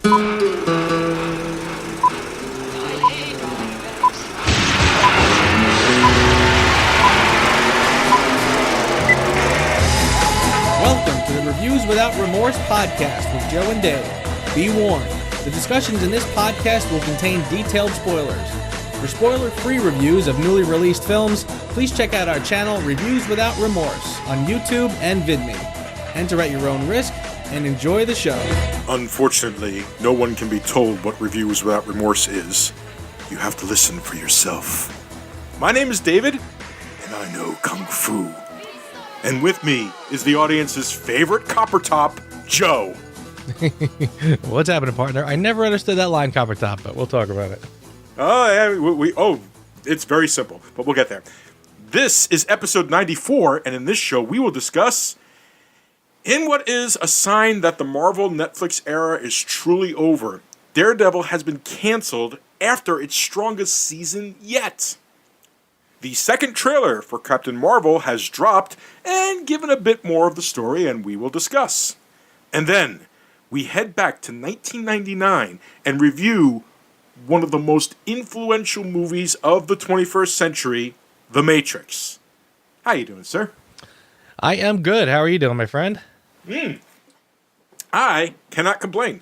Welcome to the Reviews Without Remorse podcast with Joe and Dave. Be warned, the discussions in this podcast will contain detailed spoilers. For spoiler-free reviews of newly released films, please check out our channel Reviews Without Remorse on YouTube and VidMe. Enter at your own risk and enjoy the show. Unfortunately, no one can be told what Reviews Without Remorse is. You have to listen for yourself. My name is David, and I know Kung Fu. And with me is the audience's favorite copper top, Joe. What's happening, partner? I never understood that line, Copper Top, but we'll talk about it. It's very simple, but we'll get there. This is episode 94, and in this show, we will discuss in what is a sign that the Marvel Netflix era is truly over. Daredevil has been canceled after its strongest season yet. The second trailer for Captain Marvel has dropped and given a bit more of the story, and we will discuss. And then we head back to 1999 and review one of the most influential movies of the 21st century, The Matrix. How you doing, sir? I am good. How are you doing, my friend? I cannot complain.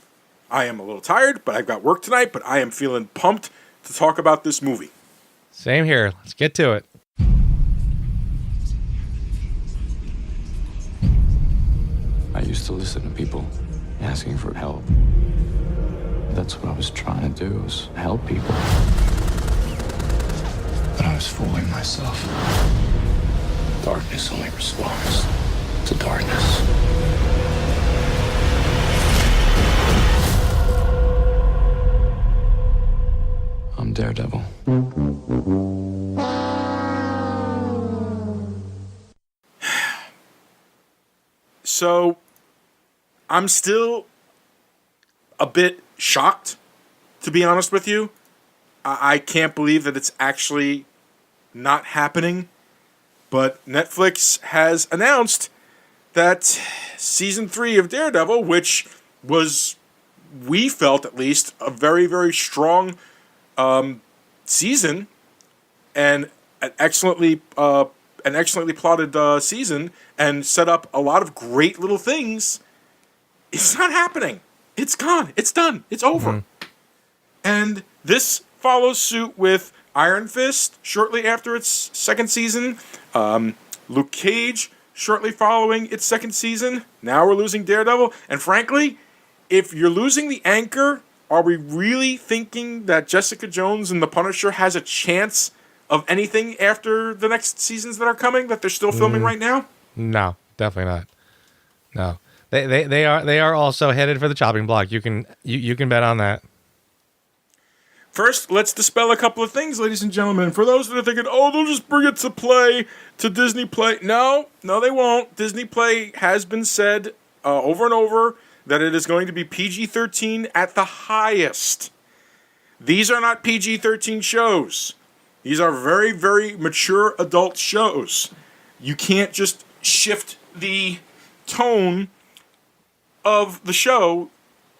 I am a little tired, but I've got work tonight, but I am feeling pumped to talk about this movie. Same here. Let's get to it. I used to listen to people asking for help. That's what I was trying to do, was help people. But I was fooling myself. Darkness only responds to darkness. I'm Daredevil. So, I'm still a bit shocked, to be honest with you. I can't believe that it's actually not happening. But Netflix has announced that Season 3 of Daredevil, which was, we felt at least, a very, very strong season, and an excellently plotted season, and set up a lot of great little things, it's not happening. It's gone. It's done. It's over. Mm-hmm. And this follows suit with Iron Fist shortly after its second season. Luke Cage shortly following its second season. Now we're losing Daredevil. And frankly, if you're losing the anchor, are we really thinking that Jessica Jones and The Punisher has a chance of anything after the next seasons that are coming, that they're still filming right now? No, definitely not. No. They are also headed for the chopping block. You can bet on that. First, let's dispel a couple of things, ladies and gentlemen. For those that are thinking, oh, they'll just bring it to Disney Play. No, they won't. Disney Play has been said over and over that it is going to be PG-13 at the highest. These are not PG-13 shows. These are very, very mature adult shows. You can't just shift the tone of the show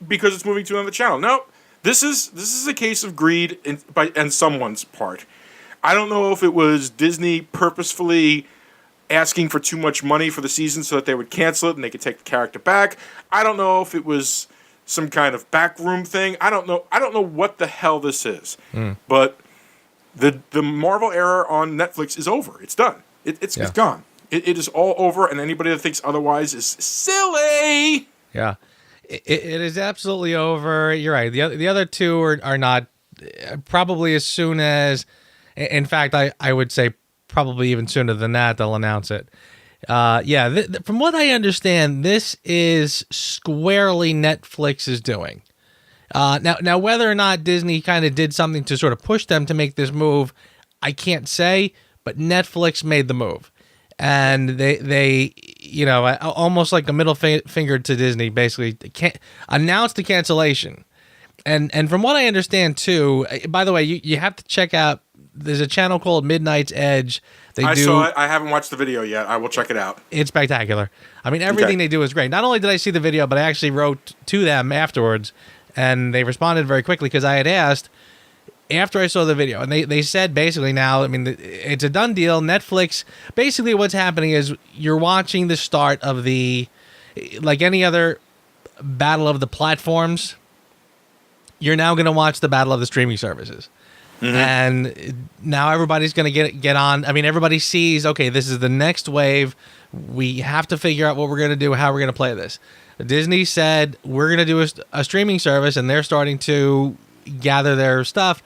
because it's moving to another channel. No, this is a case of greed and someone's part. I don't know if it was Disney purposefully asking for too much money for the season so that they would cancel it and they could take the character back. I don't know if it was some kind of backroom thing. I don't know what the hell this is. But the Marvel era on Netflix is over. It's done. It's gone. It is all over, and anybody that thinks otherwise is silly. Yeah, it is absolutely over. You're right. The other two are not. Probably as soon as, in fact, I would say probably even sooner than that, they'll announce it. From what I understand, this is squarely Netflix is doing. Now, whether or not Disney kind of did something to sort of push them to make this move, I can't say, but Netflix made the move. And they almost like a middle finger to Disney, basically announced the cancellation. And from what I understand, too, by the way, you have to check out there's a channel called Midnight's Edge. I saw it. I haven't watched the video yet. I will check it out. It's spectacular. I mean, everything they do is great. Not only did I see the video, but I actually wrote to them afterwards, and they responded very quickly because I had asked after I saw the video, and they said basically now, I mean, it's a done deal. Netflix, basically what's happening is you're watching the start of like any other battle of the platforms, you're now going to watch the battle of the streaming services. Mm-hmm. And now everybody's going to get on. I mean, everybody sees, okay, this is the next wave. We have to figure out what we're going to do, how we're going to play this. Disney said, we're going to do a streaming service, and they're starting to gather their stuff.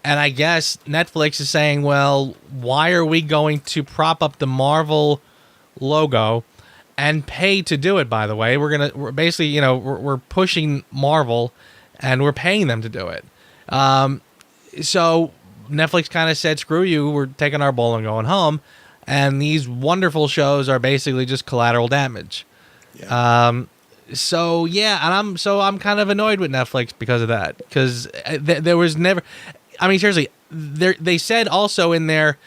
And I guess Netflix is saying, well, why are we going to prop up the Marvel logo and pay to do it, by the way? We're basically, we're pushing Marvel, and we're paying them to do it. So Netflix kind of said, screw you, we're taking our ball and going home. And these wonderful shows are basically just collateral damage. Yeah. So yeah, and I'm kind of annoyed with Netflix because of that. Because there was never, I mean, seriously, they said also in their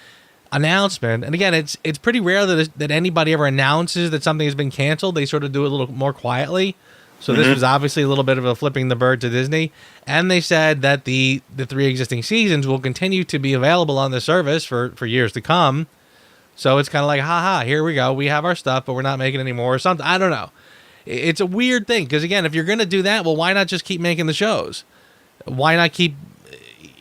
announcement, and again, it's pretty rare that anybody ever announces that something has been canceled. They sort of do it a little more quietly. So this was obviously a little bit of a flipping the bird to Disney. And they said that the 3 existing seasons will continue to be available on the service for years to come. So it's kind of like, haha, here we go. We have our stuff, but we're not making any more or something. I don't know. It's a weird thing because, again, if you're going to do that, well, why not just keep making the shows? Why not keep...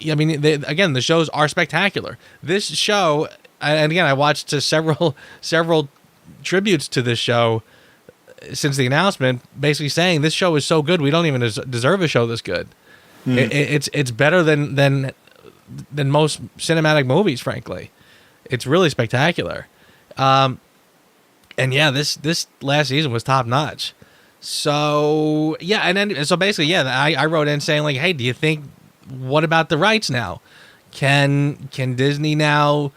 I mean, the shows are spectacular. This show, and again, I watched several tributes to this show since the announcement, basically saying this show is so good we don't even deserve a show this good. It's better than most cinematic movies, frankly. It's really spectacular. And yeah, this last season was top notch. So yeah, and then so basically, yeah, I wrote in saying like, hey, do you think, what about the rights now? Can Disney now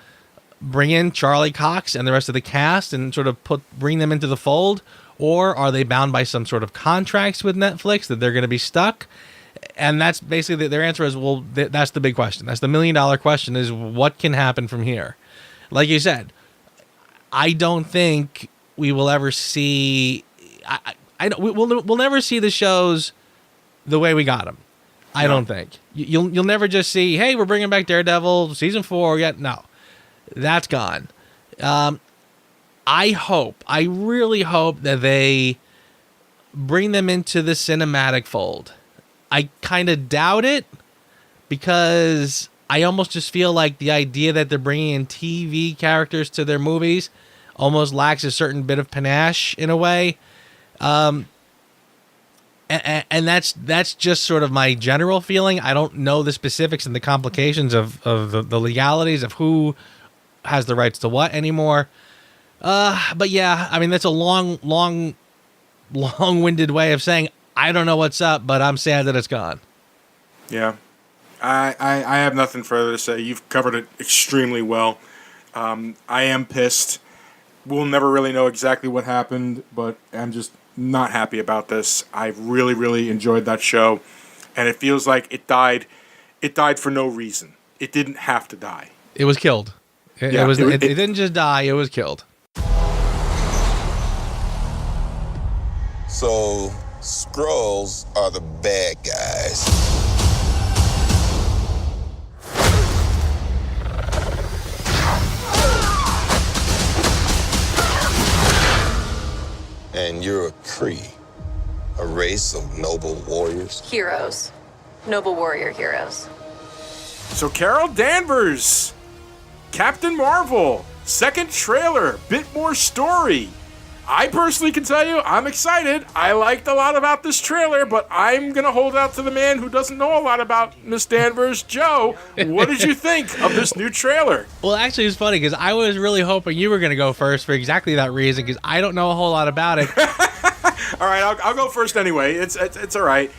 bring in Charlie Cox and the rest of the cast and sort of bring them into the fold? Or are they bound by some sort of contracts with Netflix that they're going to be stuck? And that's basically their answer is, well, that's the big question. That's the $1 million question, is what can happen from here? Like you said, I don't think we will ever see... We'll never see the shows the way we got them. I don't think. You'll never just see, hey, we're bringing back Daredevil season 4. Yet no, that's gone. I really hope that they bring them into the cinematic fold. I kind of doubt it because I almost just feel like the idea that they're bringing in TV characters to their movies almost lacks a certain bit of panache in a way. And that's just sort of my general feeling. I don't know the specifics and the complications of the legalities of who has the rights to what anymore. But yeah, I mean, that's a long-winded way of saying I don't know what's up, but I'm sad that it's gone. Yeah. I have nothing further to say. You've covered it extremely well. I am pissed. We'll never really know exactly what happened, but I'm just not happy about this. I really, really enjoyed that show, and it feels like it died. It died for no reason. It didn't have to die. It was killed. It didn't just die. It was killed. So, Skrulls are the bad guys. And you're a Kree, a race of noble warriors. Heroes. Noble warrior heroes. So Carol Danvers, Captain Marvel, second trailer, bit more story. I personally can tell you, I'm excited. I liked a lot about this trailer, but I'm going to hold out to the man who doesn't know a lot about Miss Danvers. Joe, what did you think of this new trailer? Well, actually, it's funny because I was really hoping you were going to go first for exactly that reason, because I don't know a whole lot about it. All right, I'll go first anyway. It's all right.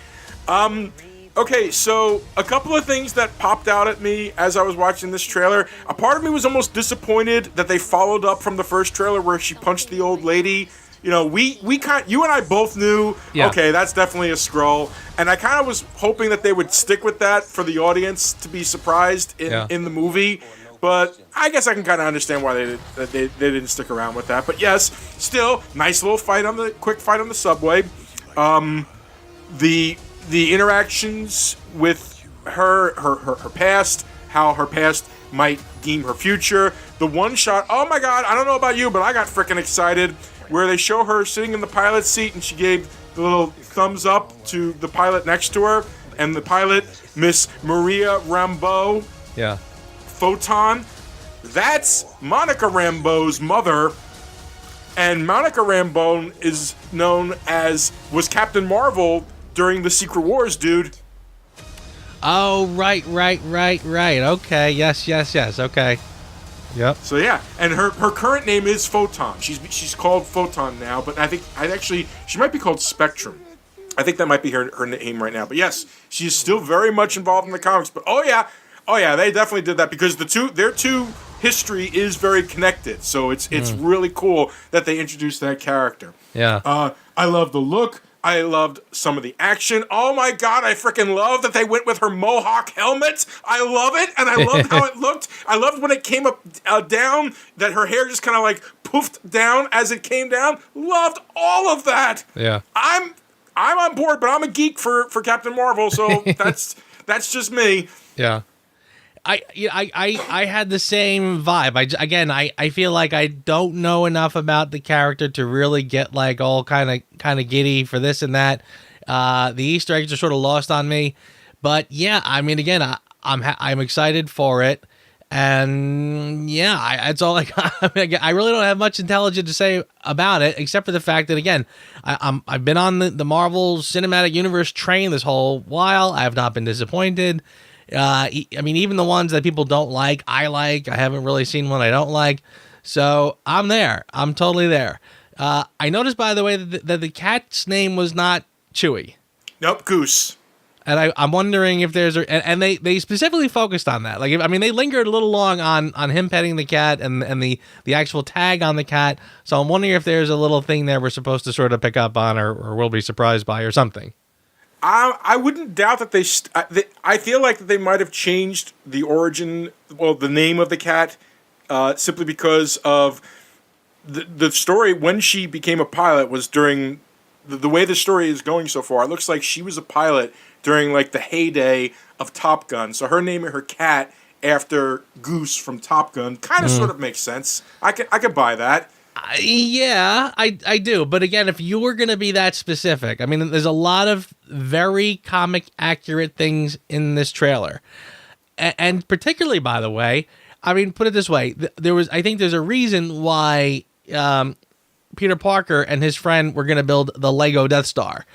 Okay, so a couple of things that popped out at me as I was watching this trailer. A part of me was almost disappointed that they followed up from the first trailer where she punched the old lady you know, you and I both knew, okay, that's definitely a Skrull, and I kind of was hoping that they would stick with that for the audience to be surprised in the movie. But I guess I can kind of understand why they didn't stick around with that. But yes, still nice little quick fight on the subway. The interactions with her past, how her past might deem her future. The one shot, oh my god, I don't know about you, but I got freaking excited, where they show her sitting in the pilot seat and she gave the little thumbs up to the pilot next to her, and the pilot, Miss Maria Rambeau. Yeah. Photon. That's Monica Rambeau's mother, and Monica Rambeau is known was Captain Marvel during the Secret Wars, dude. Oh, right. Okay, yes. Okay. Yep. So yeah, and her current name is Photon. She's called Photon now, but I think she might be called Spectrum. I think that might be her name right now. But yes, she's still very much involved in the comics. But oh yeah, they definitely did that because their two history is very connected. So it's really cool that they introduced that character. Yeah. I love the look. I loved some of the action. Oh my god, I freaking love that they went with her mohawk helmet. I love it, and I loved how it looked. I loved when it came up down, that her hair just kind of like poofed down as it came down. Loved all of that. Yeah. I'm on board, but I'm a geek for Captain Marvel, so that's just me. Yeah. I had the same vibe. I feel like I don't know enough about the character to really get like all kind of giddy for this and that. The Easter eggs are sort of lost on me, but yeah, I mean, again, I'm excited for it, and yeah, that's all I got. I really don't have much intelligent to say about it, except for the fact that again, I've been on the Marvel Cinematic Universe train this whole while. I have not been disappointed. I mean, even the ones that people don't like, I like. I haven't really seen one I don't like. So I'm there. I'm totally there. I noticed, by the way, that the cat's name was not Chewie. Nope, Goose. And I'm wondering if there's... And they specifically focused on that. Like, they lingered a little long on him petting the cat and the actual tag on the cat. So I'm wondering if there's a little thing there we're supposed to sort of pick up on or we'll be surprised by or something. I wouldn't doubt that I feel like they might have changed the name of the cat, simply because of the story. When she became a pilot was during the way the story is going so far. It looks like she was a pilot during like the heyday of Top Gun. So her naming her cat after Goose from Top Gun kind of sort of makes sense. I could buy that. Yeah, I do. But again, if you were going to be that specific, I mean, there's a lot of very comic accurate things in this trailer. And particularly, by the way, I mean, put it this way, I think there's a reason why Peter Parker and his friend were going to build the Lego Death Star,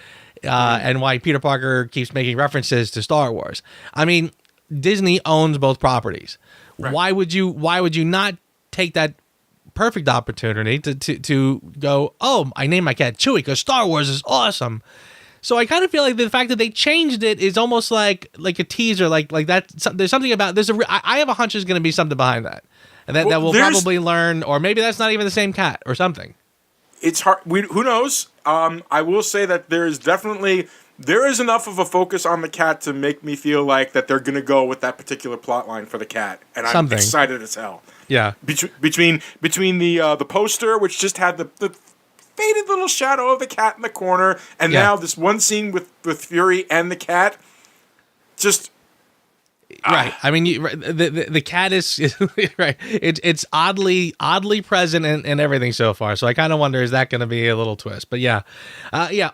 and why Peter Parker keeps making references to Star Wars. I mean, Disney owns both properties. Right. Why would you not take that perfect opportunity to go, oh, I named my cat Chewie because Star Wars is awesome. So I kind of feel like the fact that they changed it is almost like a teaser, like that. There's something about I have a hunch there's going to be something behind that, and that we'll probably learn, or maybe that's not even the same cat or something. It's hard. Who knows? I will say that there is enough of a focus on the cat to make me feel like that they're going to go with that particular plot line for the cat, and I'm excited as hell. Yeah. Between the poster, which just had the faded little shadow of the cat in the corner, and now this one scene with Fury and the cat, just right. I mean, the cat is right. It's oddly present in everything so far. So I kind of wonder, is that going to be a little twist? But yeah.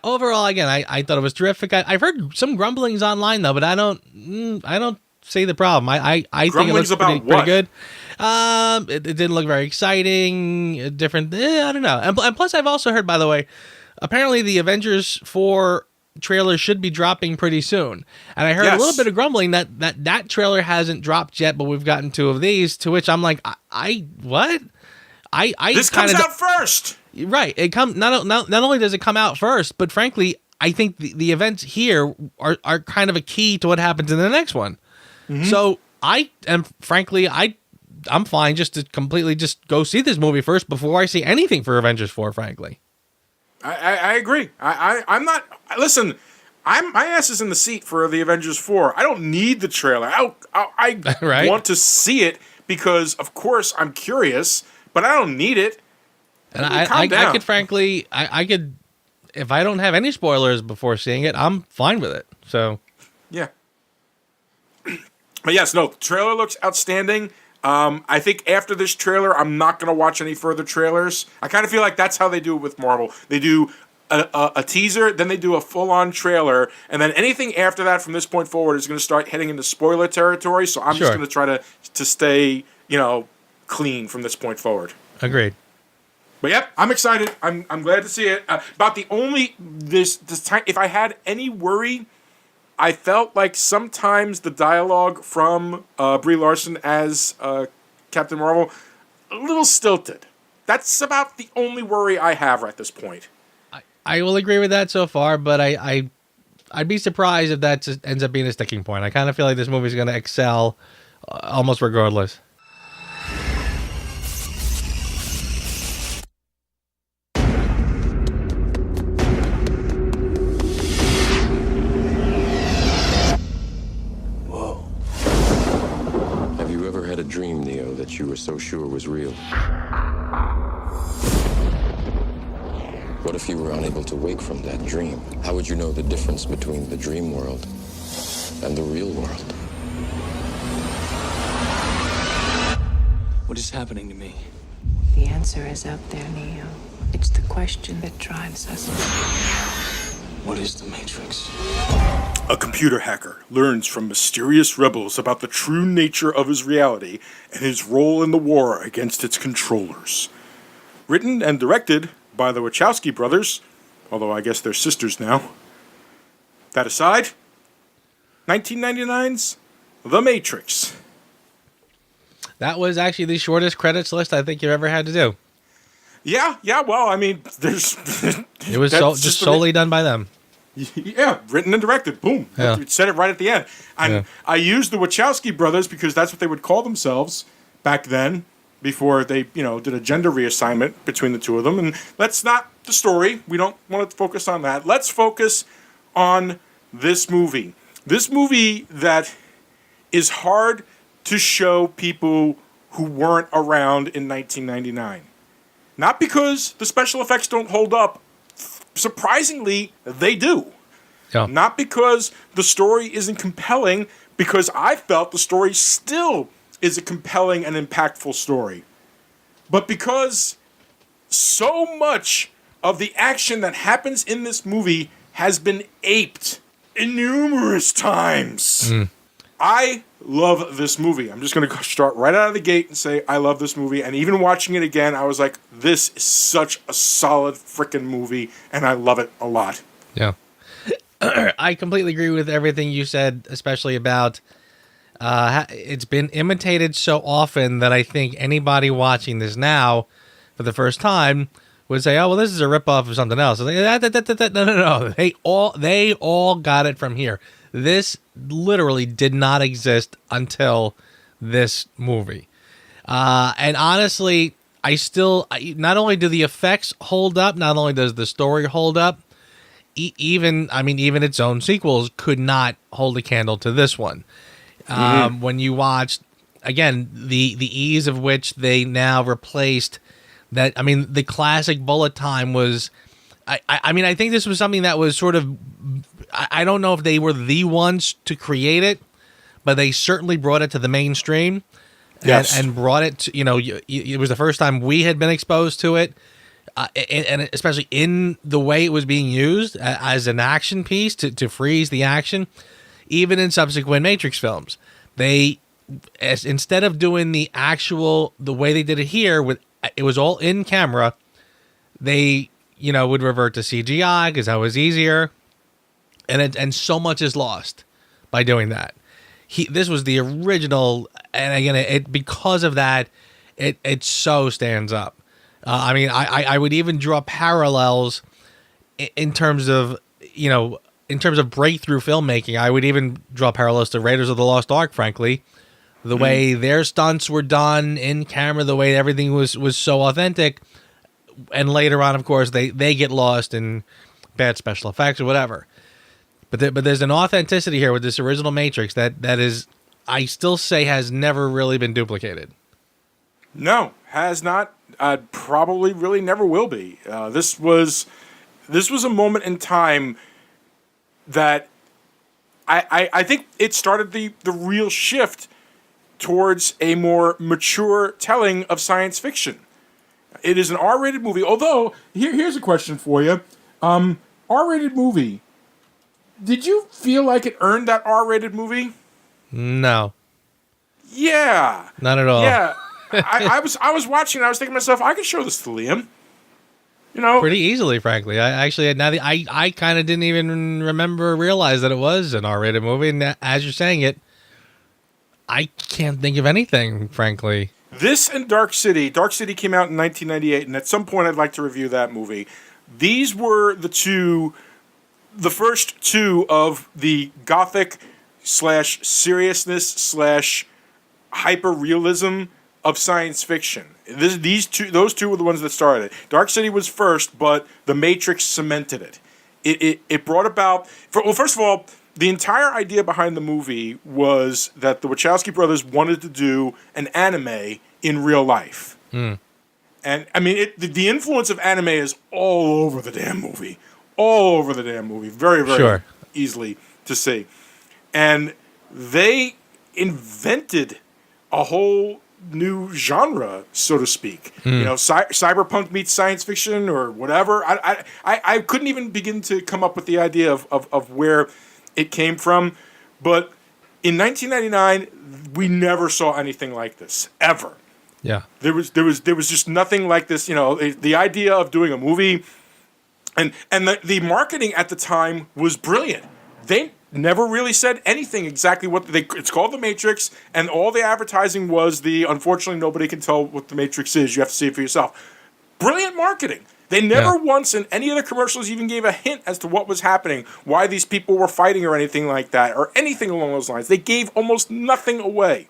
Overall, again, I thought it was terrific. I've heard some grumblings online though, but I don't see the problem. I think it looks pretty good. It didn't look very exciting, different. I don't know. And plus, I've also heard, by the way, apparently the Avengers 4 trailer should be dropping pretty soon. And I heard a little bit of grumbling that trailer hasn't dropped yet, but we've gotten 2 of these, to which I'm like, what? This comes out first. Right. It not only does it come out first, but frankly, I think the events here are kind of a key to what happens in the next one. Mm-hmm. So I'm fine just to completely just go see this movie first before I see anything for Avengers 4, frankly. I agree. I'm not. Listen, my ass is in the seat for the Avengers 4. I don't need the trailer. I Right? want to see it because, of course, I'm curious, but I don't need it. And Calm I down. could frankly, I could, if I don't have any spoilers before seeing it, I'm fine with it. So, Yeah. But yes, no, the trailer looks outstanding. I think after this trailer, I'm not going to watch any further trailers. I kind of feel like that's how they do it with Marvel. They do a teaser, then they do a full-on trailer, and then anything after that from this point forward is going to start heading into spoiler territory. So I'm just Sure. going to try to stay, clean from this point forward. agreed. But yep, I'm excited. I'm glad to see it. About the only this time, if I had any worry, I felt like sometimes the dialogue from Brie Larson as Captain Marvel a little stilted. That's about the only worry I have at this point. I will agree with that so far, but I'd be surprised if that just ends up being a sticking point. I kind of feel like this movie's going to excel almost regardless. Have you ever had a dream, Neo, that you were so sure was real? What if you were unable to wake from that dream? How would you know the difference between the dream world and the real world? What is happening to me? The answer is out there, Neo. It's the question that drives us. What is the Matrix? A computer hacker learns from mysterious rebels about the true nature of his reality and his role in the war against its controllers. Written and directed by the Wachowski brothers, although I guess they're sisters now. That aside, 1999's The Matrix. That was actually the shortest credits list I think you've ever had to do. Yeah, well, I mean, there's... It was just solely done by them. Yeah, written and directed. Boom. Yeah. It said it right at the end. Yeah. I used the Wachowski brothers because that's what they would call themselves back then, before they, did a gender reassignment between the two of them. And that's not the story. We don't want to focus on that. Let's focus on this movie. This movie that is hard to show people who weren't around in 1999. Not because the special effects don't hold up. Surprisingly, they do. Yeah. Not because the story isn't compelling, because I felt the story still is a compelling and impactful story. But because so much of the action that happens in this movie has been aped numerous times. I love this movie. I'm just going to start right out of the gate and say I love this movie. And even watching it again, I was like, this is such a solid freaking movie, and I love it a lot. Yeah. I completely agree with everything you said, especially about it's been imitated so often that I think anybody watching this now for the first time would say, oh, well, this is a ripoff of something else. Like, no. They all got it from here. This literally did not exist until this movie. And honestly, not only do the effects hold up, not only does the story hold up, even its own sequels could not hold a candle to this one. When you watched, again, the ease of which they now replaced that, the classic bullet time was, I think this was something that was sort of, I don't know if they were the ones to create it, but they certainly brought it to the mainstream. Yes. And brought it to, it was the first time we had been exposed to it. And especially in the way it was being used as an action piece to freeze the action, even in subsequent Matrix films, instead of doing the way they did it here, it was all in camera, they would revert to CGI because that was easier, and so much is lost by doing that. This was the original, and again, because of that, it so stands up. I would even draw parallels in terms of breakthrough filmmaking. I would even draw parallels to Raiders of the Lost Ark, frankly. The way their stunts were done in camera, the way everything was so authentic, and later on, of course, they get lost in bad special effects or whatever. But there's an authenticity here with this original Matrix that is, I still say, has never really been duplicated. No, has not. Probably really never will be. This was a moment in time that I think it started the real shift towards a more mature telling of science fiction. It is an R-rated movie, although here's a question for you. R-rated movie. Did you feel like it earned that R-rated movie? No. Yeah. Not at all. Yeah. I was watching and I was thinking to myself, I could show this to Liam. You know? Pretty easily, frankly. I kind of didn't even realize that it was an R-rated movie, and as you're saying it, I can't think of anything, frankly. This and Dark City. Dark City came out in 1998, and at some point I'd like to review that movie. These were the first two of the gothic / seriousness / hyper realism of science fiction. Those two were the ones that started it. Dark City was first, but The Matrix cemented it. It brought about. First of all, the entire idea behind the movie was that the Wachowski brothers wanted to do an anime in real life. And I mean, the influence of anime is all over the damn movie. All over the damn movie. Very, very Sure. easily to see. And they invented a whole new genre, so to speak. You know, cyberpunk meets science fiction or whatever. I couldn't even begin to come up with the idea of where it came from. But in 1999, we never saw anything like this, ever. Yeah. There was just nothing like this. You know, the idea of doing a movie, and the marketing at the time was brilliant. They never really said anything exactly it's called The Matrix, and all the advertising was unfortunately nobody can tell what The Matrix is. You have to see it for yourself. Brilliant marketing. They never once in any of the commercials even gave a hint as to what was happening, why these people were fighting or anything like that, or anything along those lines. They gave almost nothing away.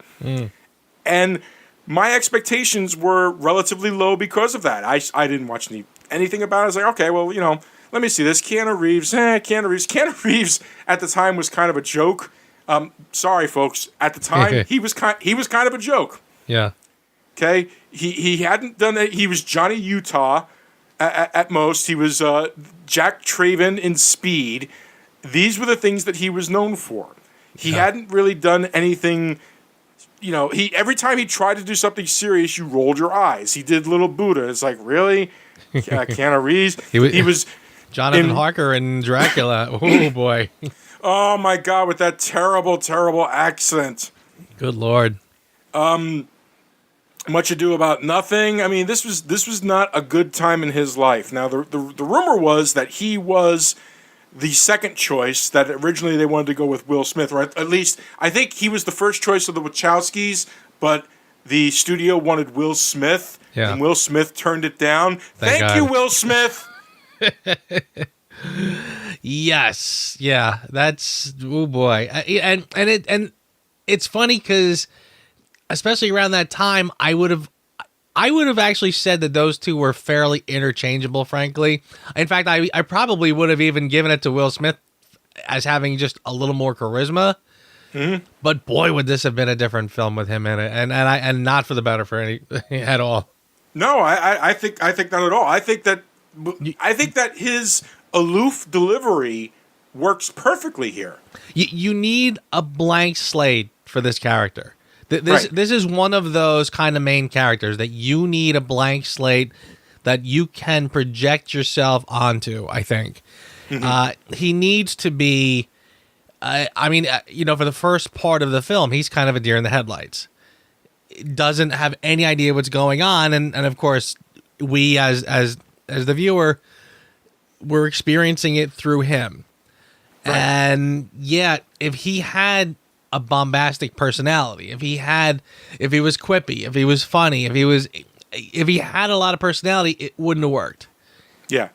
And my expectations were relatively low because of that. I didn't watch anything about it. I was like, okay, well, you know, let me see this. Keanu Reeves. Keanu Reeves at the time was kind of a joke. Sorry, folks. At the time, he was kind of a joke. Yeah. Okay? He hadn't done it. He was Johnny Utah at most. He was Jack Traven in Speed. These were the things that he was known for. He hadn't really done anything. You know, every time he tried to do something serious, you rolled your eyes. He did Little Buddha. It's like, really? Keanu Reeves? He was Jonathan Harker and Dracula. Oh, boy. Oh, my God, with that terrible, terrible accent. Good Lord. Much Ado About Nothing. I mean, this was not a good time in his life. Now, the rumor was that he was the second choice, that originally they wanted to go with Will Smith, or at least I think he was the first choice of the Wachowskis, but the studio wanted Will Smith, and Will Smith turned it down. Thank you, Will Smith. Yes. Yeah. That's, oh boy. And it's funny because especially around that time, I would have actually said that those two were fairly interchangeable, frankly. In fact, I probably would have even given it to Will Smith as having just a little more charisma. Mm-hmm. But boy, would this have been a different film with him in it, and not for the better for any at all. No, I think not at all. I think that his aloof delivery works perfectly here. You need a blank slate for this character. This is one of those kind of main characters that you need a blank slate that you can project yourself onto, I think. Mm-hmm. He needs to be, for the first part of the film, he's kind of a deer in the headlights. Doesn't have any idea what's going on. And of course, we as the viewer, we're experiencing it through him. Right. And yet, if he had a bombastic personality, if he was quippy, if he was funny, if he had a lot of personality, it wouldn't have worked. Yeah,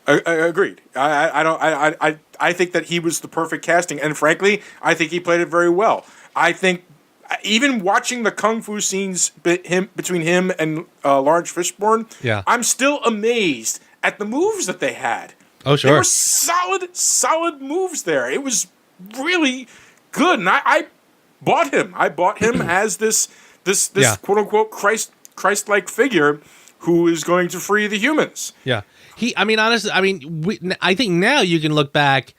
I agreed. I think that he was the perfect casting, and frankly, I think he played it very well. I think even watching the kung fu scenes between him and Lawrence Fishburne, Yeah. I'm still amazed at the moves that they had. Oh, sure. They were solid moves there. It was really good, and I bought him. I bought him as this Yeah. quote unquote Christ-like figure who is going to free the humans. Yeah. Honestly, I think now you can look back.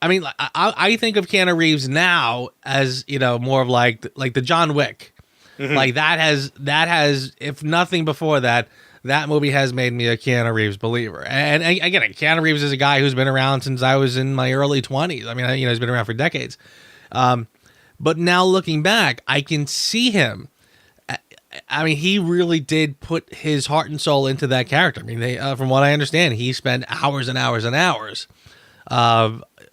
I think of Keanu Reeves now as, more of like the John Wick. Mm-hmm. Like that has, if nothing before that movie has made me a Keanu Reeves believer. And again, Keanu Reeves is a guy who's been around since I was in my early 20s. He's been around for decades. But now looking back, I can see him. He really did put his heart and soul into that character. From what I understand, he spent hours and hours and hours,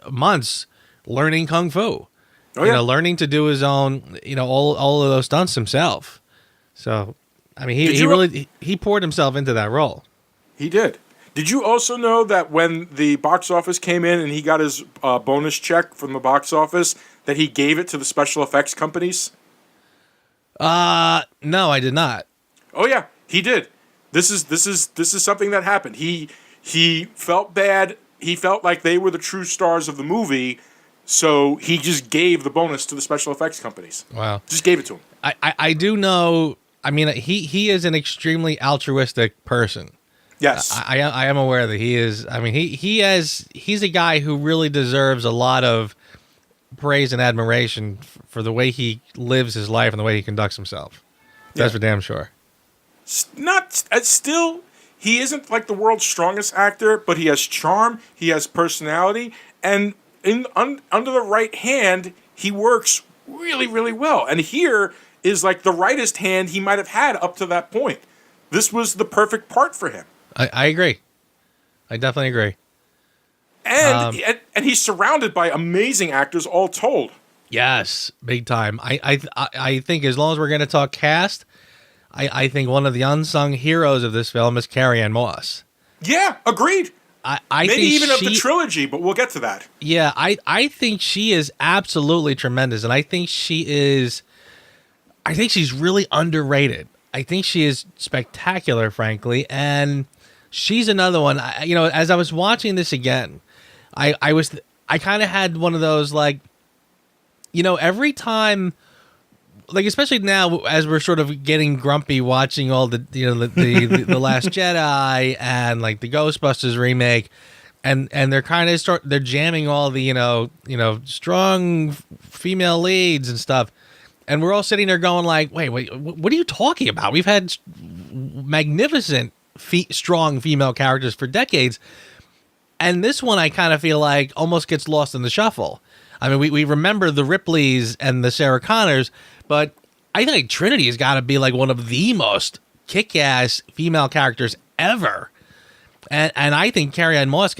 months learning kung fu. Oh, yeah. Learning to do his own, all of those stunts himself. So, he poured himself into that role. He did. Did you also know that when the box office came in and he got his bonus check from the box office, that he gave it to the special effects companies? No, I did not. Oh yeah, he did. This is something that happened. He felt bad. He felt like they were the true stars of the movie, so he just gave the bonus to the special effects companies. Wow. Just gave it to him. I do know. He is an extremely altruistic person. Yes. I am aware that he is. He's a guy who really deserves a lot of praise and admiration for the way he lives his life and the way he conducts himself. That's for damn sure. Still, he isn't like the world's strongest actor, but he has charm, he has personality, and under the right hand, he works really, really well. And here is like the rightest hand he might have had up to that point. This was the perfect part for him. I agree. I definitely agree. And he's surrounded by amazing actors all told. Yes, big time. I think as long as we're going to talk cast, I think one of the unsung heroes of this film is Carrie-Anne Moss. Yeah, agreed. I Maybe think even of the trilogy, but we'll get to that. Yeah, I think she is absolutely tremendous, and I think she's really underrated. I think she is spectacular, frankly, and she's another one. As I was watching this again, I kind of had one of those every time, especially now as we're sort of getting grumpy watching all the the Last Jedi and the Ghostbusters remake, and they're kind of they're jamming all the strong female leads and stuff. And we're all sitting there going wait, what are you talking about? We've had magnificent, strong female characters for decades. And this one I kind of feel like almost gets lost in the shuffle. We remember the Ripleys and the Sarah Connors, but I think Trinity has got to be one of the most kick-ass female characters ever. And I think Carrie-Anne Moss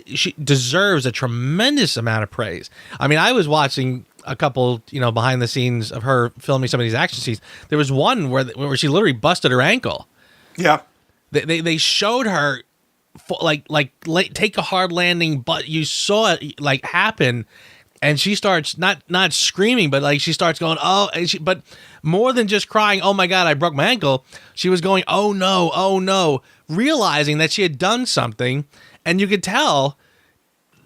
she deserves a tremendous amount of praise. I was watching a couple, behind the scenes of her filming some of these action scenes. There was one where she literally busted her ankle. Yeah. They showed her take a hard landing, but you saw it happen, and she starts not screaming, but she starts going, oh, and but more than just crying, oh my God, I broke my ankle. She was going, oh no, realizing that she had done something, and you could tell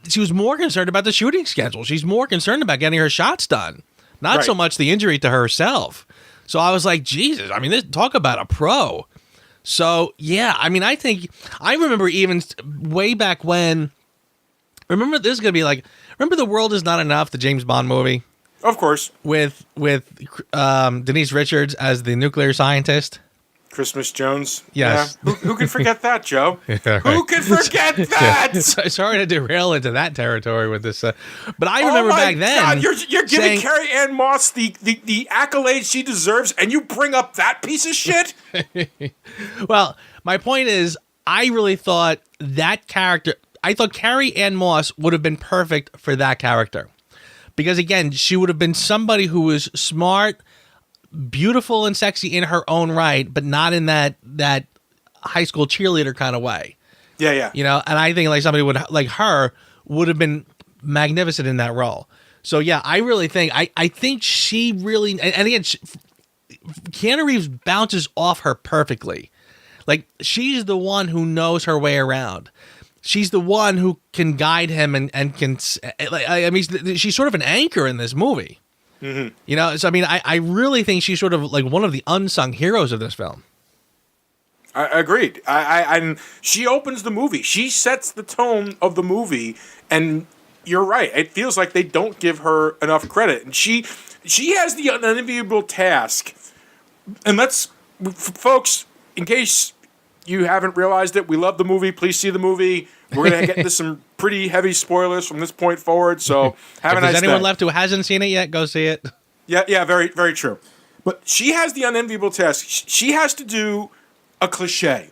she was more concerned about the shooting schedule. She's more concerned about getting her shots done, not so much the injury to herself. So I was like, Jesus, talk about a pro. So, yeah, I think I remember even way back when, remember this is going to be remember The World Is Not Enough, the James Bond movie? Of course. With Denise Richards as the nuclear scientist? Christmas Jones. Yes. Yeah. Who can forget that, Joe? Yeah, right. Who can forget that? Yeah. Sorry to derail into that territory with this. But I remember back then. God, you're giving Carrie-Anne Moss the accolades she deserves, and you bring up that piece of shit? Well, my point is, I really thought that character, I thought Carrie-Anne Moss would have been perfect for that character. Because, again, she would have been somebody who was smart, beautiful and sexy in her own right, but not in that high school cheerleader kind of way. Yeah. And I think somebody like her would have been magnificent in that role. So yeah, I really think I think she really and again, Keanu Reeves bounces off her perfectly. Like she's the one who knows her way around. She's the one who can guide him and can. I mean, she's sort of an anchor in this movie. Mm-hmm. You know, so I mean, I really think she's sort of like one of the unsung heroes of this film. I agreed. I she opens the movie. She sets the tone of the movie, and you're right. It feels like they don't give her enough credit, and she has the unenviable task. And folks, in case you haven't realized it, we love the movie. Please see the movie. We're gonna get into some pretty heavy spoilers from this point forward. So have a nice day. If there's anyone left who hasn't seen it yet, go see it. Yeah, very, very true. But she has the unenviable task. She has to do a cliche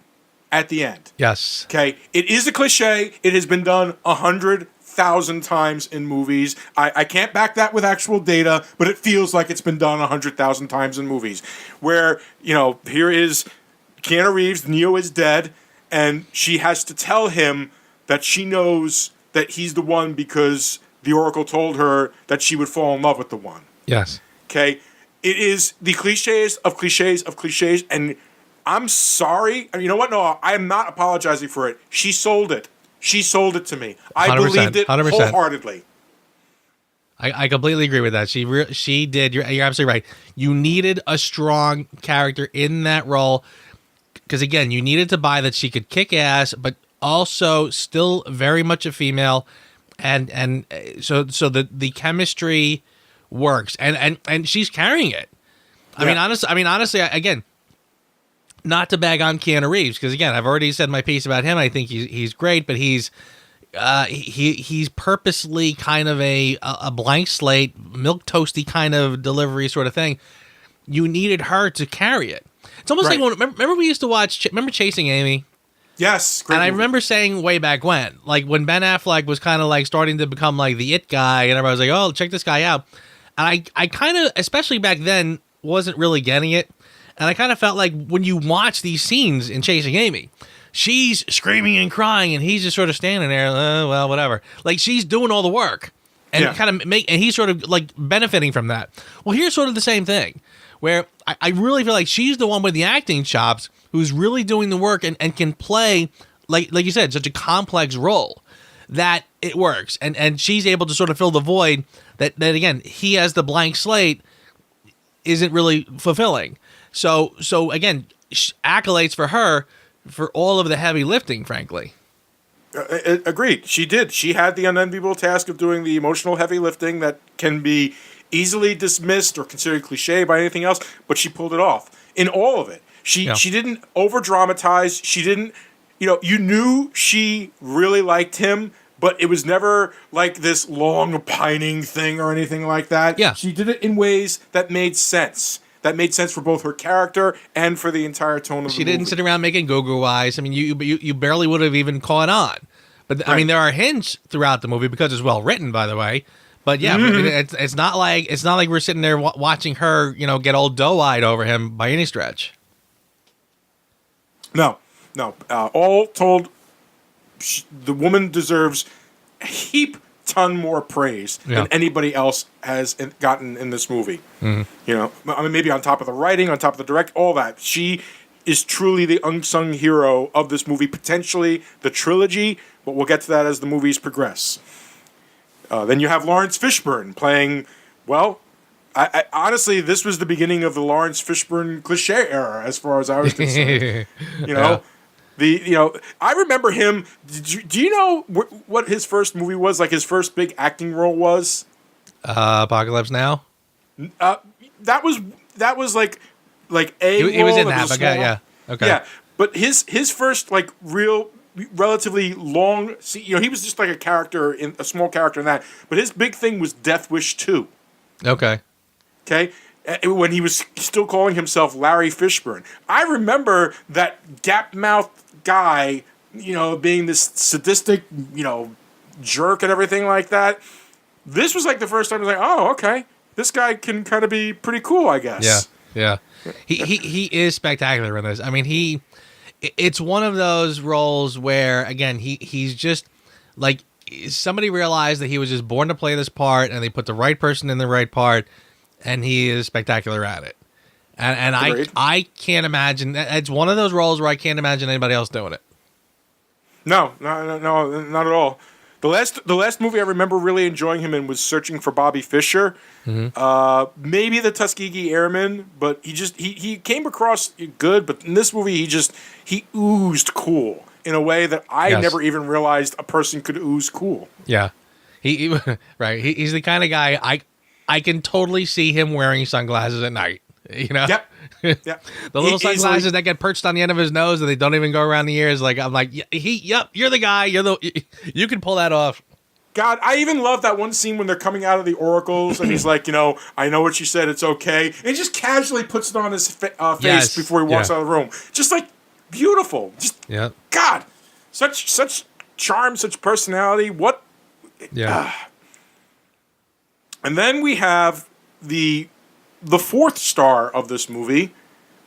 at the end. Yes. Okay. It is a cliche. It has been done 100,000 times in movies. I can't back that with actual data, but it feels like it's been done 100,000 times in movies. Where, here is Keanu Reeves, Neo is dead, and she has to tell him that she knows that he's the one because the Oracle told her that she would fall in love with the one. Yes. Okay. It is the cliches of cliches of cliches, and I'm sorry. You know what? No, I am not apologizing for it. She sold it. She sold it to me. I believed it 100%. wholeheartedly. I completely agree with that. She did. You're absolutely right. You needed a strong character in that role because, again, you needed to buy that she could kick ass, but also still very much a female, and so the chemistry works, and she's carrying it. I mean, honestly, again, not to bag on Keanu Reeves, because again, I've already said my piece about him. I think he's great, but he's purposely kind of a blank slate, milk toasty kind of delivery sort of thing. You needed her to carry it. It's almost Right. like remember we used to watch. Remember Chasing Amy? Yes, great And I movie. remember saying way back when, like when Ben Affleck was kind of like starting to become like the it guy, and everybody was like, "Oh, check this guy out." And I kind of, especially back then, wasn't really getting it. And I kind of felt like when you watch these scenes in Chasing Amy, she's screaming and crying, and he's just sort of standing there, well, whatever. Like she's doing all the work, and and he's sort of like benefiting from that. Well, here's sort of the same thing, where I really feel like she's the one with the acting chops, who's really doing the work and can play, like you said, such a complex role that it works, and she's able to sort of fill the void that again he has the blank slate isn't really fulfilling. So again, accolades for her for all of the heavy lifting, frankly. Agreed. She did. She had the unenviable task of doing the emotional heavy lifting that can be easily dismissed or considered cliche by anything else, but she pulled it off in all of it. She didn't over dramatize. She didn't, you knew she really liked him, but it was never like this long pining thing or anything like that. Yeah. She did it in ways that made sense. That made sense for both her character and for the entire tone of the movie. She didn't sit around making go-go eyes. I mean, you barely would have even caught on. But I mean, there are hints throughout the movie because it's well written, by the way. But yeah, I mean, it's not like we're sitting there watching her, get all doe-eyed over him by any stretch. No. All told, the woman deserves a heap ton more praise than anybody else has gotten in this movie. Mm-hmm. I mean, maybe on top of the writing, on top of the direct, all that. She is truly the unsung hero of this movie, potentially the trilogy, but we'll get to that as the movies progress. Then you have Lawrence Fishburne playing, well, I honestly, this was the beginning of the Lawrence Fishburne cliche era, as far as I was concerned. I remember him. Do you know what his first movie was? Like his first big acting role was? Apocalypse Now. That was like a. He was in that. that. Okay, yeah. Okay. Yeah, but his first like real, relatively long. He was just like a small character in that. But his big thing was Death Wish 2. Okay. Okay. When he was still calling himself Larry Fishburne. I remember that gap-mouthed guy, being this sadistic, jerk and everything like that. This was like the first time I was like, oh, okay. This guy can kind of be pretty cool, I guess. Yeah. He is spectacular in this. I mean, it's one of those roles where, again, he's just like, somebody realized that he was just born to play this part, and they put the right person in the right part, and he is spectacular at it. And I can't imagine. It's one of those roles where I can't imagine anybody else doing it. No, not at all. The last movie I remember really enjoying him in was Searching for Bobby Fischer. Maybe the Tuskegee Airmen, but he came across good. But in this movie, he oozed cool in a way that I never even realized a person could ooze cool. Yeah, he right. He's the kind of guy I can totally see him wearing sunglasses at night. You know, Yep. The little sunglasses that get perched on the end of his nose and they don't even go around the ears. Like I'm like, you're the guy. You can pull that off. God, I even love that one scene when they're coming out of the oracles and he's like, I know what you said. It's okay. And he just casually puts it on his face before he walks out of the room. Just like beautiful. Just God, such charm, such personality. What? Yeah. And then we have the fourth star of this movie,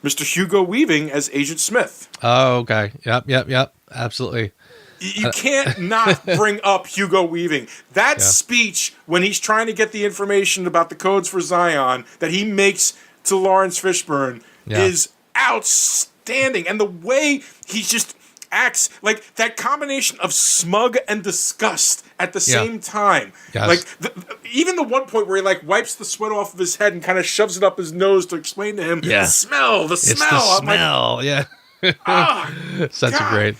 Mr. Hugo Weaving as Agent Smith. Oh, okay. Yep. Absolutely. You can't not bring up Hugo Weaving. That speech when he's trying to get the information about the codes for Zion that he makes to Lawrence Fishburne is outstanding. And the way he just acts, like that combination of smug and disgust at the same time. Yes. Like even the one point where he like wipes the sweat off of his head and kind of shoves it up his nose to explain to him the smell. It's the smell. Such God. a great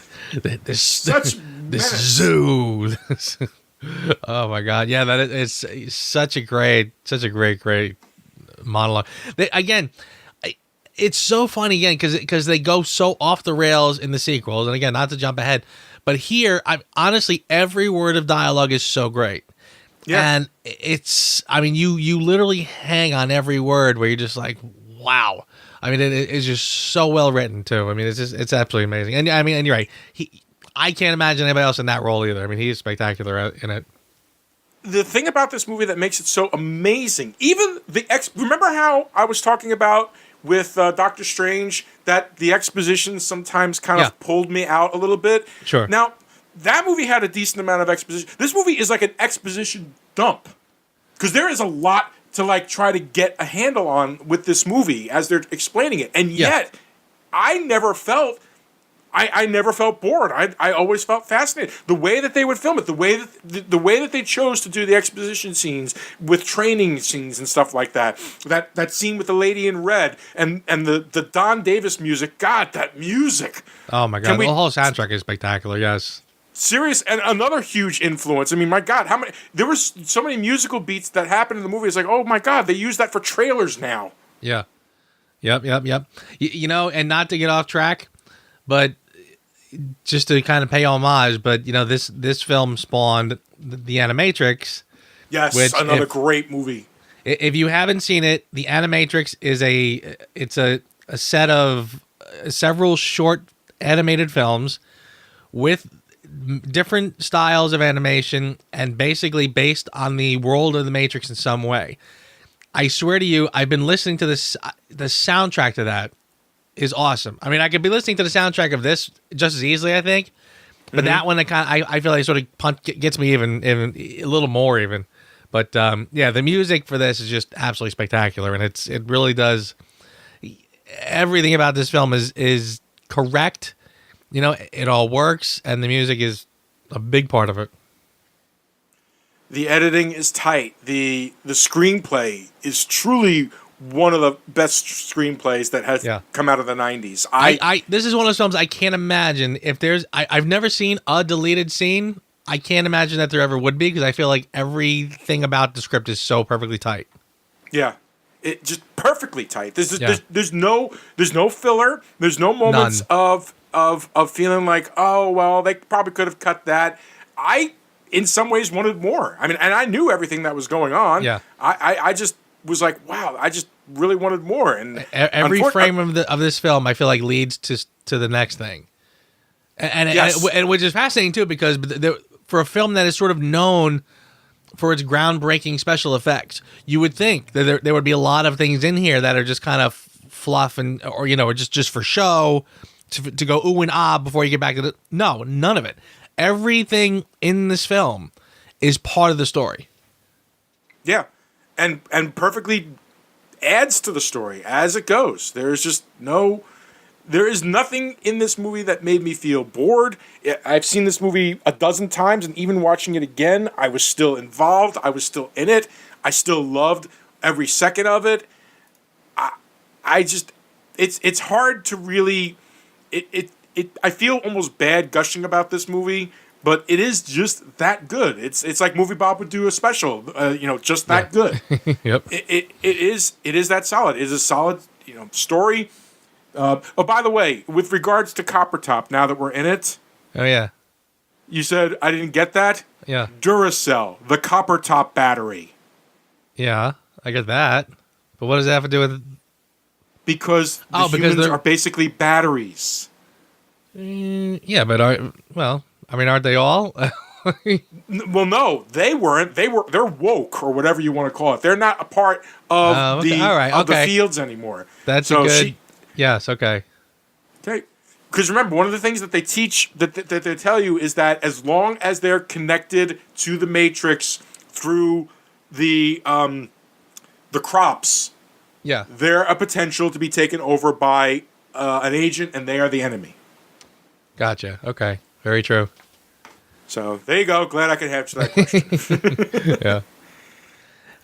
this zoo. Oh my God. Yeah, that is such a great monologue. Again, it's so funny again because they go so off the rails in the sequels, and again, not to jump ahead, but here, honestly, every word of dialogue is so great, and you literally hang on every word where you're just like, wow. I mean, it's just so well written too. I mean, it's absolutely amazing, and you're right. I can't imagine anybody else in that role either. I mean, he is spectacular in it. The thing about this movie that makes it so amazing, even remember how I was talking about with Doctor Strange, that the exposition sometimes kind of pulled me out a little bit. Sure. Now, that movie had a decent amount of exposition. This movie is like an exposition dump. Because there is a lot to like try to get a handle on with this movie as they're explaining it. And yet, I never felt bored. I always felt fascinated. The way that they would film it, the way that they chose to do the exposition scenes with training scenes and stuff like that. That scene with the lady in red and the Don Davis music. God, that music. Oh my God, the whole soundtrack is spectacular. Yes. Serious, and another huge influence. I mean, my God, there was so many musical beats that happened in the movie. It's like, oh my God, they use that for trailers now. Yeah. Yep. And not to get off track, but just to kind of pay homage, but this film spawned the Animatrix. Yes, another great movie. If you haven't seen it, the Animatrix is a set of several short animated films with different styles of animation and basically based on the world of the Matrix in some way. I swear to you, I've been listening to the soundtrack to that is awesome. I mean, I could be listening to the soundtrack of this just as easily, I think, but that one I feel like sort of gets me even a little more even. But the music for this is just absolutely spectacular, and it really does everything about this film is correct. It all works, and the music is a big part of it. The editing is tight. The screenplay is truly one of the best screenplays that has come out of the 90s. This is one of those films I can't imagine if there's... I've never seen a deleted scene. I can't imagine that there ever would be, because I feel like everything about the script is so perfectly tight. Yeah. It just perfectly tight. There's no filler. There's no moments of feeling like, oh, well, they probably could have cut that. I, in some ways, wanted more. I mean, and I knew everything that was going on. Yeah. I just was like, wow, I just really wanted more. And every frame of this film, I feel like leads to the next thing. And which is fascinating, too, because for a film that is sort of known for its groundbreaking special effects, you would think that there would be a lot of things in here that are just kind of fluff or just for show, to go ooh and ah before you get back to no, none of it. everything in this film is part of the story. Yeah, and perfectly adds to the story as it goes. There is nothing in this movie that made me feel bored. I've seen this movie a dozen times, and even watching it again, I was still involved. I was still in it. I still loved every second of it. It's hard to really. I feel almost bad gushing about this movie, but it is just that good. It's like Movie Bob would do a special, just that good. Yep. It is that solid. It is a solid, story. By the way, with regards to Copper Top, now that we're in it, Oh yeah. you said I didn't get that. Yeah. Duracell, the Copper Top battery, Yeah. I get that. But what does that have to do with? because because humans they're- are basically batteries. Yeah, but aren't they all? Well, no, they weren't. They're woke or whatever you want to call it. They're not a part of Okay. All right. of the Okay. fields anymore. That's so a good. Yes. Okay. Okay. Because remember, one of the things that they teach, that they tell you, is that as long as they're connected to the Matrix through the crops, Yeah. they're a potential to be taken over by an agent, and they are the enemy. Gotcha. Okay. Very true. So there you go. Glad I could answer that question.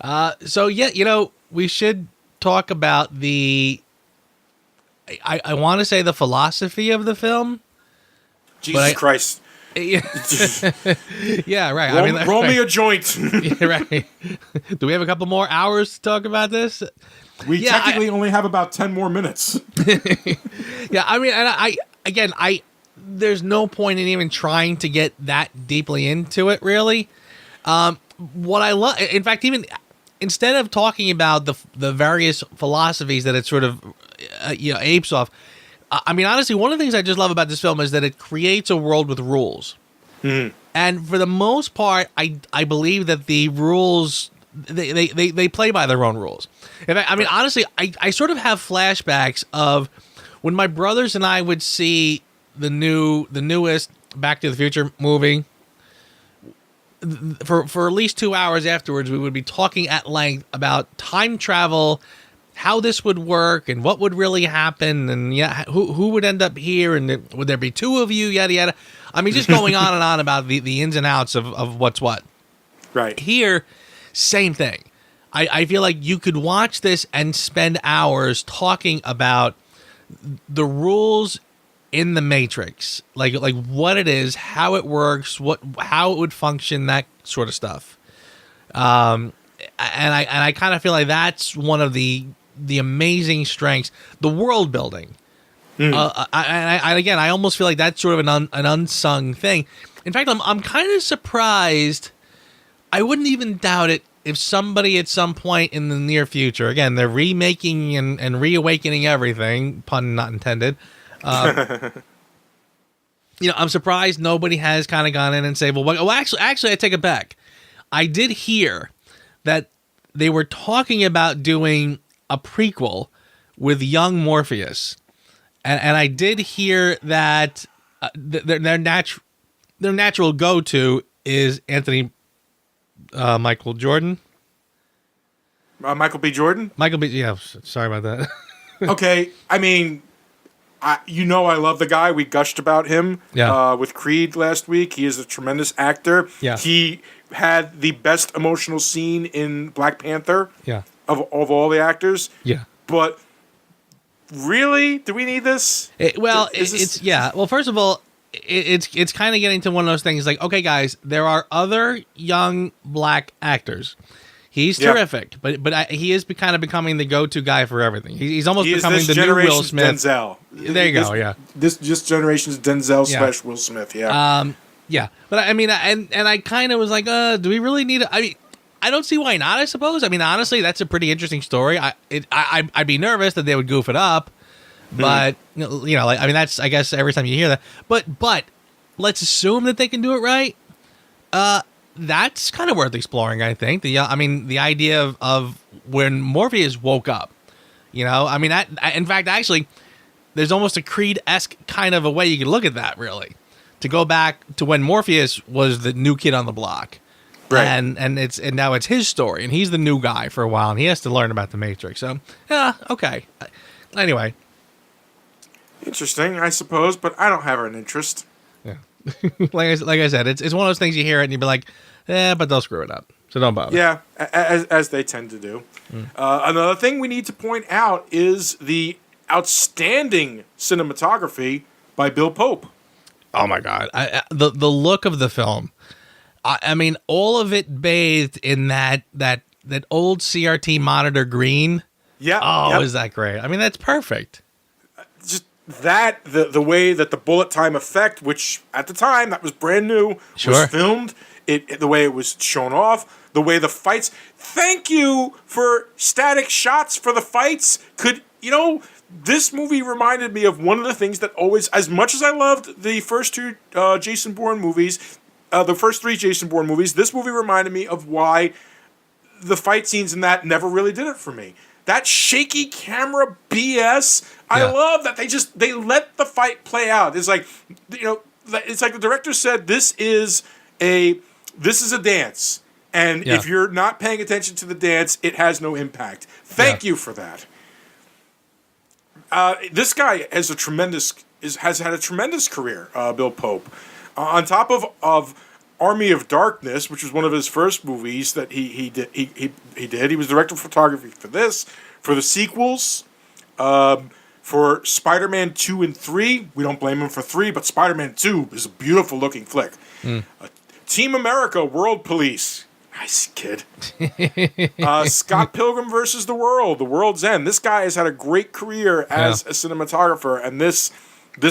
Yeah. So yeah, we should talk about the. I want to say the philosophy of the film. Jesus Christ. Yeah, right. Roll me a joint. Yeah, right. Do we have a couple more hours to talk about this? We Yeah, technically only have about 10 more minutes. Yeah, and there's no point in even trying to get that deeply into it, really. What I love, in fact, even instead of talking about the various philosophies that it sort of apes off, honestly, one of the things I just love about this film is that it creates a world with rules. Mm-hmm. And for the most part, I believe that the rules they play by their own rules. In fact, honestly, I sort of have flashbacks of when my brothers and I would see the newest Back to the Future movie. For at least 2 hours afterwards, we would be talking at length about time travel, how this would work, and what would really happen, and who would end up here, and would there be two of you, yada yada. Just going on and on about the ins and outs of what's what. Right. Here, same thing. I feel like you could watch this and spend hours talking about the rules in the Matrix, like what it is, how it works, how it would function, that sort of stuff. And I kind of feel like that's one of the amazing strengths, the world building. I almost feel like that's sort of an unsung thing. In fact, I'm kind of surprised. I wouldn't even doubt it if somebody at some point in the near future, again, they're remaking and reawakening everything, pun not intended. I'm surprised nobody has kind of gone in and say, well, actually, I take it back. I did hear that they were talking about doing a prequel with young Morpheus, and I did hear that their natural go-to is Anthony Michael Jordan. Michael B. Jordan? Michael B. Yeah, sorry about that. Okay, I love the guy. We gushed about him with Creed last week. He is a tremendous actor. Yeah. He had the best emotional scene in Black Panther Yeah. of all the actors. Yeah. But really, do we need this? Well, first of all, it's kind of getting to one of those things like, okay, guys, there are other young black actors. He's terrific, but he is kind of becoming the go-to guy for everything. He's almost becoming the new Will Smith. Denzel. There you go. Yeah. This generation's Denzel / Will Smith. Yeah. Yeah. But I kind of was like, do we really need it? I don't see why not, I suppose. Honestly, that's a pretty interesting story. I'd be nervous that they would goof it up, but that's, I guess, every time you hear that. But let's assume that they can do it right. That's kind of worth exploring, I think. The idea of when Morpheus woke up, in fact, actually, there's almost a Creed-esque kind of a way you could look at that, really, to go back to when Morpheus was the new kid on the block. Right. And now it's his story, and he's the new guy for a while, and he has to learn about the Matrix. So, yeah, okay. Anyway. Interesting, I suppose, but I don't have an interest. Yeah. like I said, it's one of those things you hear it and you be like, but they'll screw it up. So don't bother. Yeah, as they tend to do. Another thing we need to point out is the outstanding cinematography by Bill Pope. Oh my God. The look of the film. I mean, all of it bathed in that old CRT monitor green. Yeah. Oh, yep. is that great? I mean, that's perfect. Just that, the way that the bullet time effect, which at the time that was brand new, Sure. was filmed, the way it was shown off, the way the fights. Thank you for static shots for the fights. This movie reminded me of one of the things that always, as much as I loved the first two Jason Bourne movies, the first three Jason Bourne movies, this movie reminded me of why the fight scenes in that never really did it for me. That shaky camera BS. I love that they let the fight play out. It's like, it's like the director said, this is a dance. And if you're not paying attention to the dance, it has no impact. Thank you for that. This guy has had a tremendous career, Bill Pope. On top of Army of Darkness, which was one of his first movies that he did. He was director of photography for this, for the sequels, for Spider-Man 2 and 3. We don't blame him for 3, but Spider-Man 2 is a beautiful looking flick. Team America, World Police. Nice kid. Scott Pilgrim versus the World, The World's End. This guy has had a great career as a cinematographer, and this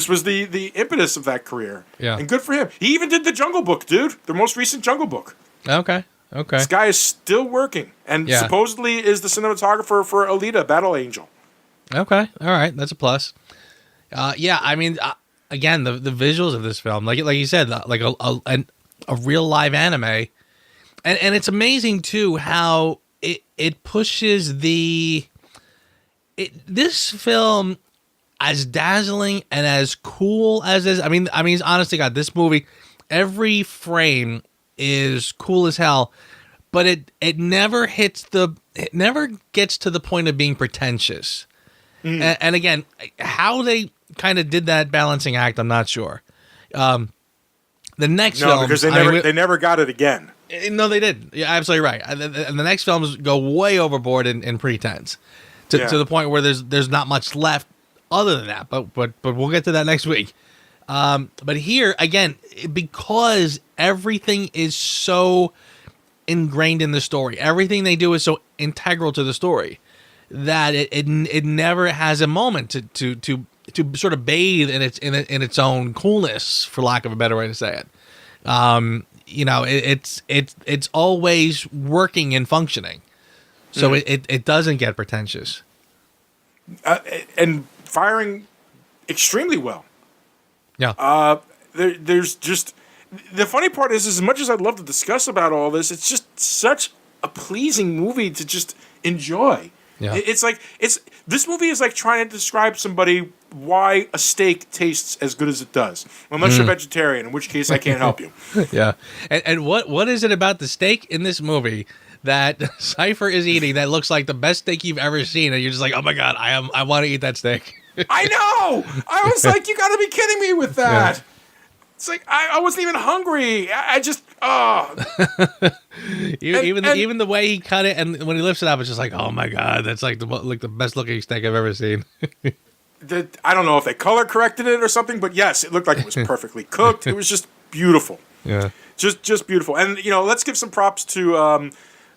was the impetus of that career. Yeah. And good for him. He even did the Jungle Book, dude. The most recent Jungle Book. Okay. This guy is still working, and supposedly is the cinematographer for Alita, Battle Angel. Okay. All right. That's a plus. I mean, again, the visuals of this film, like you said, like a real live anime. And it's amazing too how it pushes this film, as dazzling and as cool as is. I mean, honest to God, this movie, every frame is cool as hell, but it never gets to the point of being pretentious. And again, how they kind of did that balancing act, I'm not sure. The next film, because they never got it again. No, they didn't. Yeah, absolutely right. And the next films go way overboard in pretense to the point where there's not much left other than that. But we'll get to that next week. But here again, because everything is so ingrained in the story, everything they do is so integral to the story that it never has a moment to sort of bathe in its own coolness, for lack of a better way to say it. It's always working and functioning, so it doesn't get pretentious, and firing extremely well. Yeah. There's just, the funny part is as much as I'd love to discuss about all this, it's just such a pleasing movie to just enjoy. Yeah. This movie is like trying to describe somebody why a steak tastes as good as it does, unless you're vegetarian, in which case I can't help you. Yeah. And what is it about the steak in this movie that Cypher is eating that looks like the best steak you've ever seen, and you're just like, oh my God, I want to eat that steak. I know. I was like, you got to be kidding me with that. Yeah. It's like I wasn't even hungry. I just even the way he cut it, and when he lifts it up, it's just like, oh my God, that's like the best looking steak I've ever seen. I don't know if they color corrected it or something, but yes, it looked like it was perfectly cooked. It was just beautiful. Yeah, just beautiful. And let's give some props to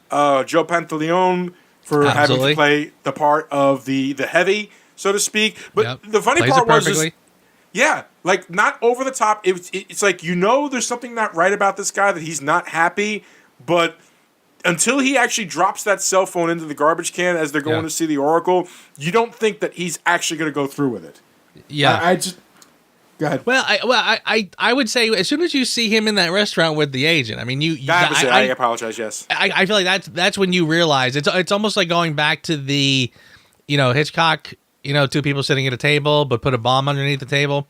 Joe Pantaleone for having to play the part of the heavy, so to speak. But the funny part was, like not over the top. It's like there's something not right about this guy, that he's not happy, but until he actually drops that cell phone into the garbage can as they're going to see the Oracle, you don't think that he's actually going to go through with it. Yeah, I just go ahead. Well, I would say as soon as you see him in that restaurant with the agent, I mean, I apologize. Yes, I feel like that's when you realize it's almost like going back to the Hitchcock, two people sitting at a table but put a bomb underneath the table.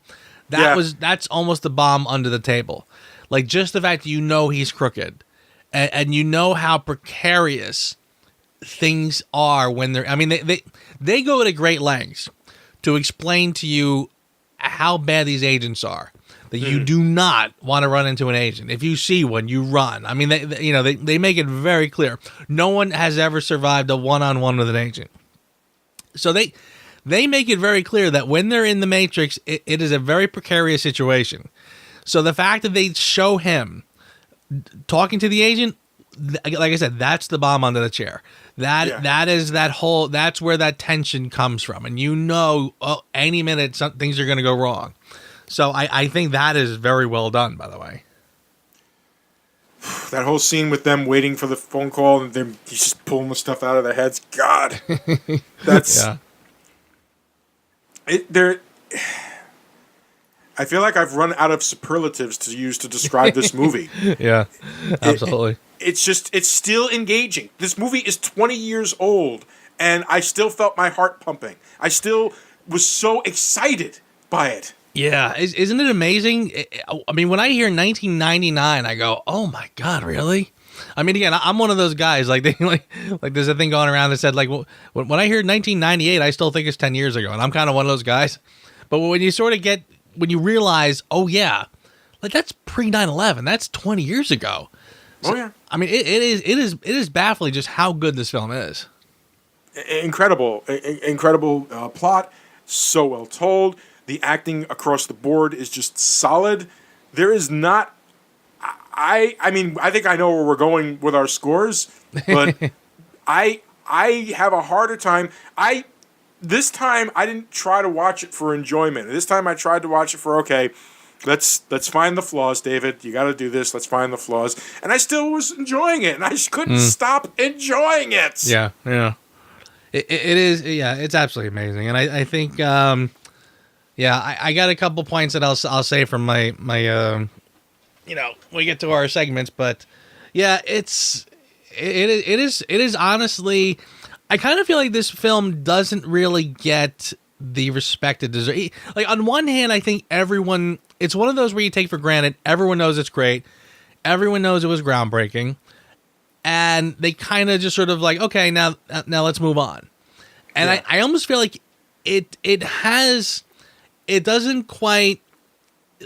That's almost the bomb under the table. Like, just the fact that you know he's crooked, and you know how precarious things are when they're. I mean, they go to great lengths to explain to you how bad these agents are. That you do not want to run into an agent. If you see one, you run. I mean, they make it very clear. No one has ever survived a one-on-one with an agent. So they make it very clear that when they're in the Matrix, it is a very precarious situation. So the fact that they show him talking to the agent, like I said, that's the bomb under the chair. That's where that tension comes from. And any minute things are going to go wrong. So I think that is very well done, by the way. That whole scene with them waiting for the phone call and he's just pulling the stuff out of their heads. God, that's it. I feel like I've run out of superlatives to use to describe this movie. Yeah, absolutely. It's still engaging. This movie is 20 years old, and I still felt my heart pumping. I still was so excited by it. Yeah, isn't it amazing? I mean, when I hear 1999, I go, "Oh my God, really?" I mean, again, I'm one of those guys. Like there's a thing going around that said, like, when I hear 1998, I still think it's 10 years ago, and I'm kind of one of those guys. But when you realize, oh yeah, like that's pre 9/11, that's 20 years ago. So, oh yeah. I mean, it is baffling just how good this film is. Incredible plot, so well told. The acting across the board is just solid. There is not. I mean, I think I know where we're going with our scores, but I have a harder time. This time I didn't try to watch it for enjoyment. This time I tried to watch it for, okay, let's find the flaws, David. You got to do this. Let's find the flaws. And I still was enjoying it, and I just couldn't stop enjoying it. Yeah. It is. Yeah, it's absolutely amazing, and I think. I got a couple points that I'll say from my when we get to our segments, but yeah, it is honestly, I kind of feel like this film doesn't really get the respect it deserves. Like, on one hand, I think it's one of those where you take for granted, everyone knows it's great, everyone knows it was groundbreaking, and they kind of just sort of like, okay, now let's move on. And I almost feel like it doesn't quite,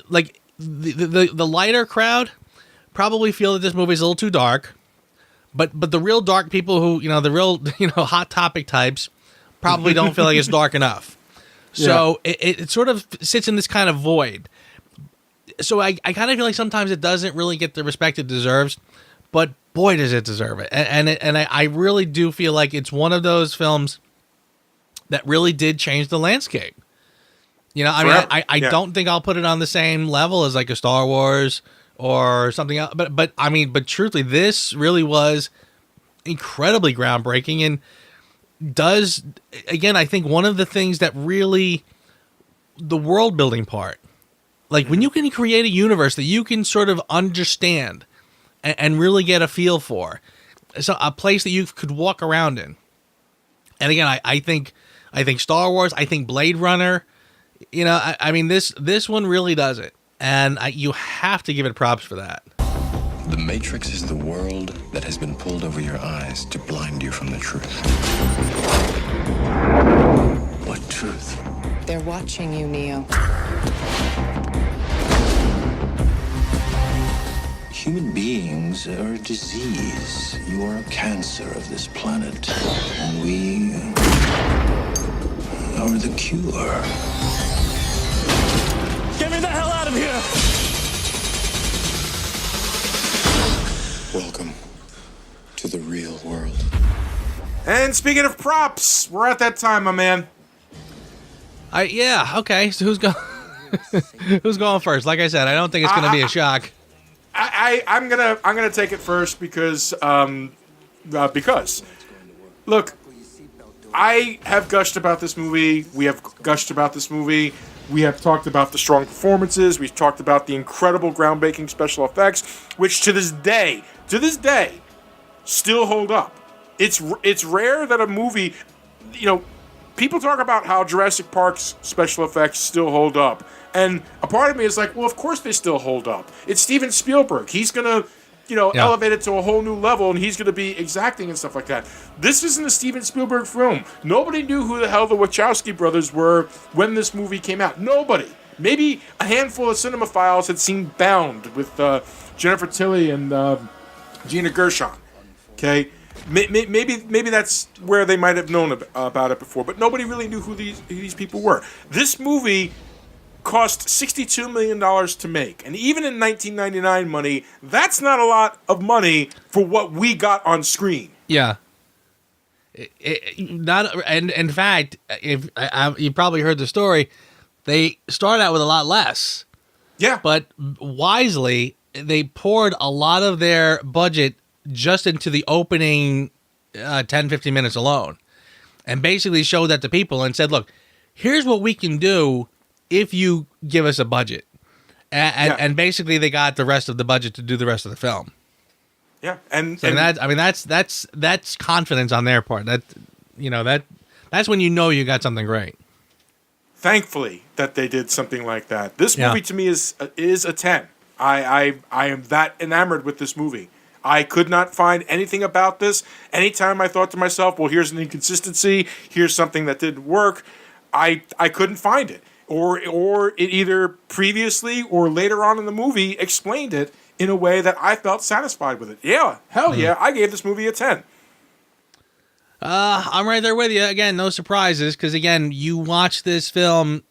like, the lighter crowd probably feel that this movie is a little too dark, but the real dark people who, the real, hot topic types probably don't feel like it's dark enough. So it sort of sits in this kind of void. So I kind of feel like sometimes it doesn't really get the respect it deserves, but boy, does it deserve it. And I really do feel like it's one of those films that really did change the landscape. I don't think I'll put it on the same level as like a Star Wars or something else. But truthfully, this really was incredibly groundbreaking and does, again, I think one of the things that really, the world building part, like when you can create a universe that you can sort of understand and really get a feel for, so a place that you could walk around in. And again, I think Star Wars, I think Blade Runner. I mean, this one really does it, and you have to give it props for that. The Matrix is the world that has been pulled over your eyes to blind you from the truth. What truth? They're watching you, Neo. Human beings are a disease. You are a cancer of this planet. And we are the cure. Get me the hell out of here! Welcome to the real world. And speaking of props, we're at that time, my man. Okay. So who's going first? Like I said, I don't think it's going to be a shock. I'm gonna take it first because look, I have gushed about this movie. We have gushed about this movie. We have talked about the strong performances. We've talked about the incredible groundbreaking special effects, which to this day, still hold up. It's rare that a movie, people talk about how Jurassic Park's special effects still hold up. And a part of me is like, well, of course they still hold up. It's Steven Spielberg. He's going to, elevate it to a whole new level, and he's going to be exacting and stuff like that. This isn't a Steven Spielberg film. Nobody knew who the hell the Wachowski brothers were when this movie came out. Nobody. Maybe a handful of cinemaphiles had seen Bound with Jennifer Tilly and Gina Gershon. Okay? Maybe that's where they might have known about it before, but nobody really knew who these people were. This movie cost $62 million to make, and even in 1999 money, that's not a lot of money for what we got on screen. Yeah. And in fact, if you probably heard the story, they started out with a lot less. Yeah, but wisely, they poured a lot of their budget just into the opening 10-15 minutes alone, and basically showed that to people and said, look, here's what we can do if you give us a budget. And basically they got the rest of the budget to do the rest of the film. Yeah, that's confidence on their part. That's when you got something great. Thankfully that they did something like that. This movie to me is a 10. I am that enamored with this movie. I could not find anything about this. Anytime I thought to myself, well, here's an inconsistency, here's something that didn't work, I couldn't find it. Or it either previously or later on in the movie explained it in a way that I felt satisfied with it. Yeah, hell yeah, I gave this movie a 10. I'm right there with you. Again, no surprises, because again, you watch this film.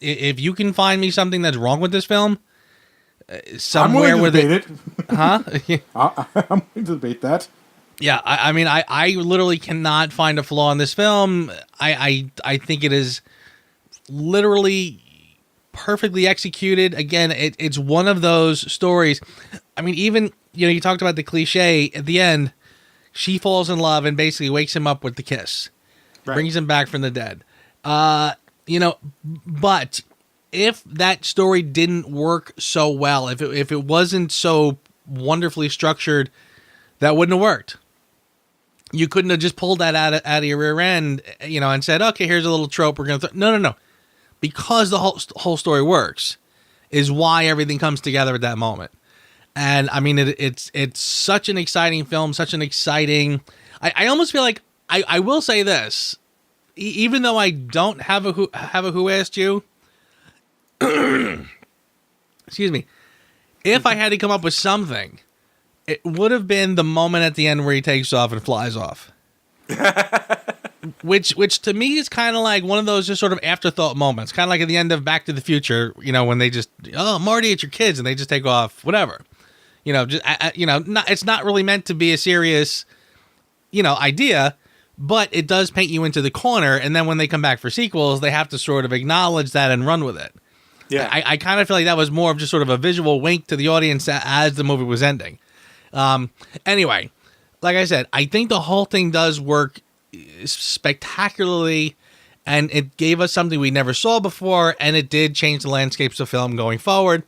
If you can find me something that's wrong with this film, somewhere where it. Huh? I'm going to debate that. Yeah, I literally cannot find a flaw in this film. I think it is literally perfectly executed. Again, it's one of those stories. I mean, even you talked about the cliche at the end. She falls in love and basically wakes him up with the kiss, brings him back from the dead. But if that story didn't work so well, if it wasn't so wonderfully structured, that wouldn't have worked. You couldn't have just pulled that out of your rear end, and said, okay, here's a little trope. We're going to no. Because the whole story works is why everything comes together at that moment. And I mean, it's such an exciting film, such an exciting, I almost feel like I will say this, even though I don't have a who asked you, excuse me, if I had to come up with something, it would have been the moment at the end where he takes off and flies off. Which to me is kind of like one of those just sort of afterthought moments, kind of like at the end of Back to the Future, when they just, oh, Marty, it's your kids, and they just take off, whatever. It's not really meant to be a serious, idea, but it does paint you into the corner, and then when they come back for sequels, they have to sort of acknowledge that and run with it. Yeah, I kind of feel like that was more of just sort of a visual wink to the audience as the movie was ending. Anyway, like I said, I think the whole thing does work spectacularly, and it gave us something we never saw before, and it did change the landscapes of film going forward.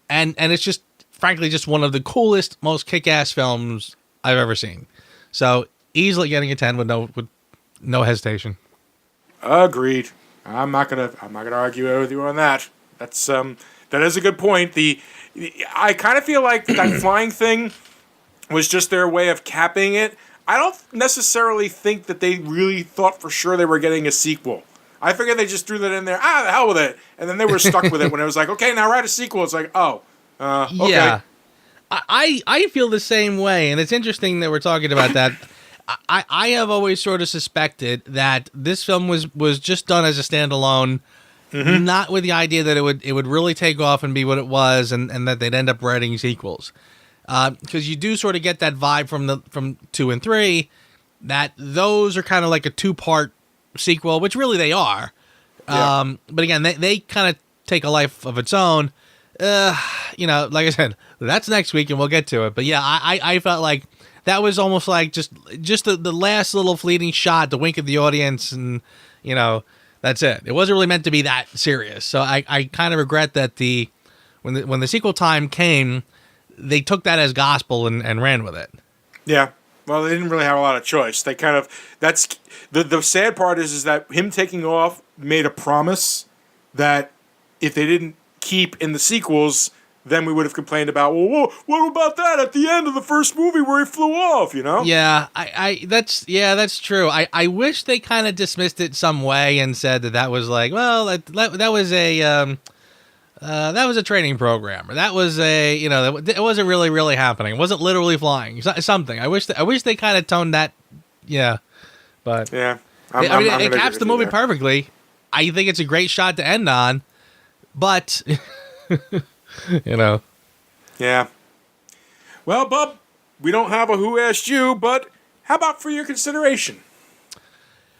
And it's just, frankly, just one of the coolest, most kick-ass films I've ever seen. So easily getting a 10 with no hesitation. Agreed. I'm not gonna argue with you on that. That is a good point. I kind of feel like that flying thing was just their way of capping it. I don't necessarily think that they really thought for sure they were getting a sequel. I figured they just threw that in there. The hell with it. And then they were stuck with it when it was like, okay, now write a sequel. It's like, okay. Yeah. I feel the same way, and it's interesting that we're talking about that. I have always sort of suspected that this film was just done as a standalone, not with the idea that it would really take off and be what it was, and that they'd end up writing sequels. Because you do sort of get that vibe from 2 and 3, that those are kind of like a 2-part sequel, which really they are. Yeah. But again, they kind of take a life of its own. Like I said, that's next week and we'll get to it. But yeah, I felt like that was almost like just the last little fleeting shot, the wink of the audience, and that's it. It wasn't really meant to be that serious. So I kind of regret that when the sequel time came, they took that as gospel and ran with it. Yeah. Well, they didn't really have a lot of choice. They kind of that's the sad part is that him taking off made a promise that if they didn't keep in the sequels, then we would have complained about, well, whoa, what about that at the end of the first movie where he flew off, you know? Yeah, that's true. I wish they kind of dismissed it some way and said that was like, well, that was a training program, or that was it wasn't really happening. It wasn't literally flying. Something. I wish they kind of toned that. Yeah, but Yeah. it caps the movie perfectly. I think it's a great shot to end on, but Yeah. Well, Bub, we don't have a Who Asked You, but how about for your consideration?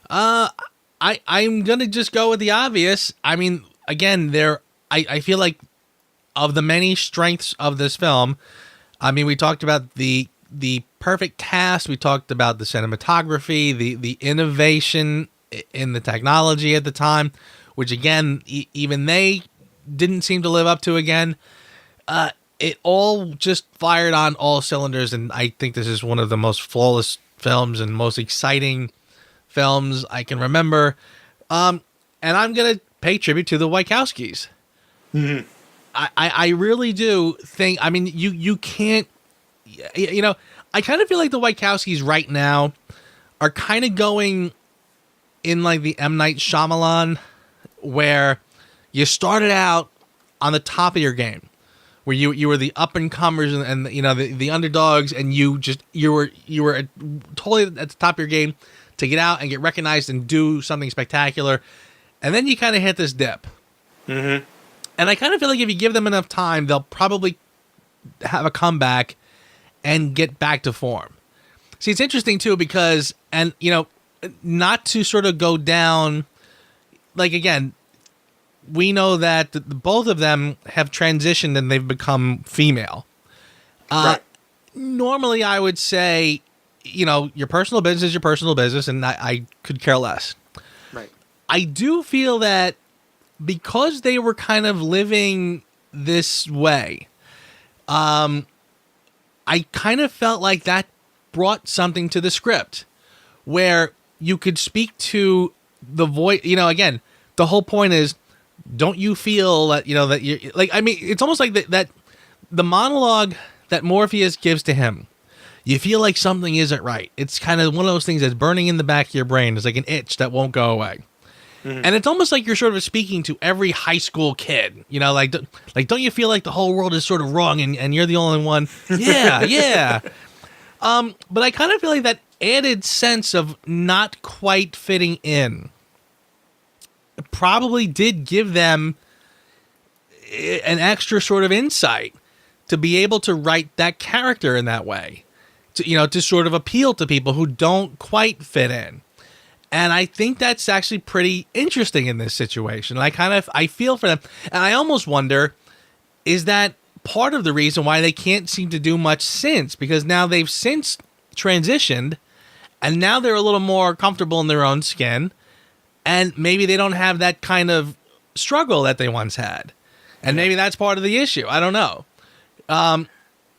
I'm gonna just go with the obvious. I mean, again, I feel like of the many strengths of this film, I mean, we talked about the perfect cast, we talked about the cinematography, the innovation in the technology at the time, which again, even they didn't seem to live up to again. It all just fired on all cylinders, and I think this is one of the most flawless films and most exciting films I can remember. And I'm gonna pay tribute to the Wachowskis. Mm-hmm. I really do think. I mean, you can't. I kind of feel like the Wachowskis right now are kind of going in like the M. Night Shyamalan, where you started out on the top of your game, where you were the up and comers and the underdogs, and you were totally at the top of your game to get out and get recognized and do something spectacular, and then you kind of hit this dip. Mm-hmm. And I kind of feel like if you give them enough time, they'll probably have a comeback and get back to form. See, it's interesting too because, and not to sort of go down, like again, we know that both of them have transitioned and they've become female. Right. Normally, I would say, your personal business is your personal business, and I could care less. Right. I do feel that because they were kind of living this way, I kind of felt like that brought something to the script where you could speak to the voice. Again, the whole point is, don't you feel that, that you're like, I mean, it's almost like that the monologue that Morpheus gives to him, you feel like something isn't right. It's kind of one of those things that's burning in the back of your brain. It's like an itch that won't go away. Mm-hmm. And it's almost like you're sort of speaking to every high school kid, like don't you feel like the whole world is sort of wrong and you're the only one? Yeah, yeah. But I kind of feel like that added sense of not quite fitting in probably did give them an extra sort of insight to be able to write that character in that way, to sort of appeal to people who don't quite fit in. And I think that's actually pretty interesting in this situation. I feel for them. And I almost wonder, is that part of the reason why they can't seem to do much since? Because now they've since transitioned, and now they're a little more comfortable in their own skin. And maybe they don't have that kind of struggle that they once had. And maybe that's part of the issue. I don't know.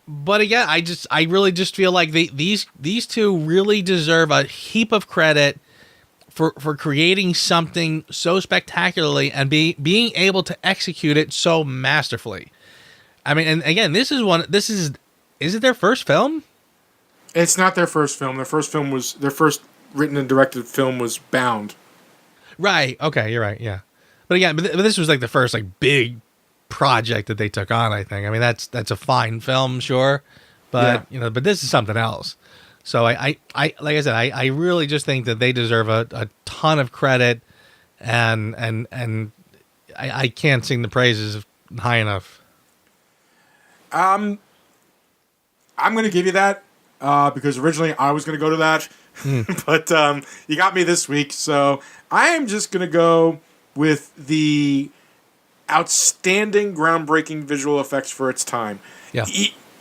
But again, I really just feel like these two really deserve a heap of credit for creating something so spectacularly and being able to execute it so masterfully. I mean, and again, is it their first film? It's not their first film. Their first written and directed film was Bound. Right. Okay, you're right. Yeah. But again, but this was like the first big project that they took on, I think. I mean, that's a fine film, sure. But, but this is something else. So I like I said, I really just think that they deserve a ton of credit, and I can't sing the praises high enough. I'm going to give you that because originally I was going to go to that, but you got me this week, so I am just going to go with the outstanding, groundbreaking visual effects for its time. Yeah.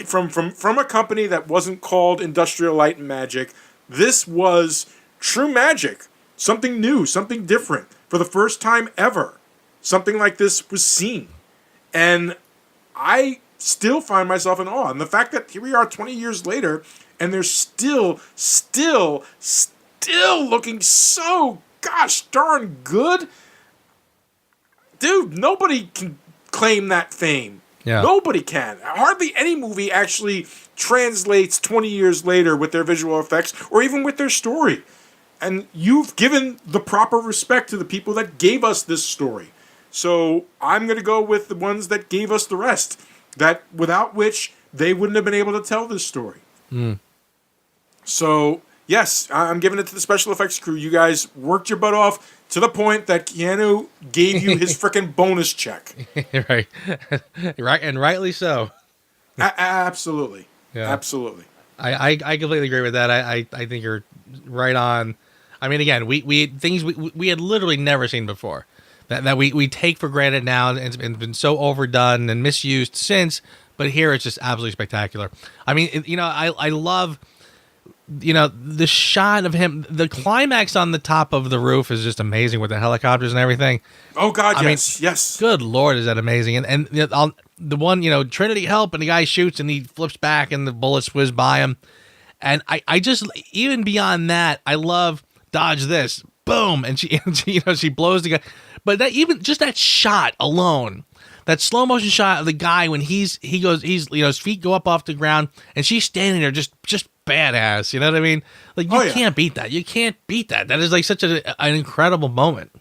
From a company that wasn't called Industrial Light and Magic, this was true magic. Something new, something different. For the first time ever, something like this was seen. And I still find myself in awe. And the fact that here we are 20 years later, and they're still looking so gosh darn good. Dude, nobody can claim that fame. Yeah. Nobody can. Hardly any movie actually translates 20 years later with their visual effects or even with their story. And you've given the proper respect to the people that gave us this story. So I'm going to go with the ones that gave us the rest, that without which they wouldn't have been able to tell this story. So, yes, I'm giving it to the special effects crew. You guys worked your butt off to the point that Keanu gave you his frickin' bonus check. Right. Right, and rightly so. Absolutely. Yeah. Absolutely. I completely agree with that. I think you're right on. I mean, again, we things we had literally never seen before that we take for granted now, and it's been so overdone and misused since. But here it's just absolutely spectacular. I mean, I love, the shot of him. The climax on the top of the roof is just amazing with the helicopters and everything. Oh God, I yes, yes. Good Lord, is that amazing? And the one, Trinity help, and the guy shoots and he flips back and the bullets whiz by him. And I just, even beyond that, I love dodge this, boom, and she blows the guy. But that shot alone, that slow motion shot of the guy when he's his feet go up off the ground and she's standing there just badass. You know what I mean? Like you can't beat that. You can't beat that. That is like such an incredible moment.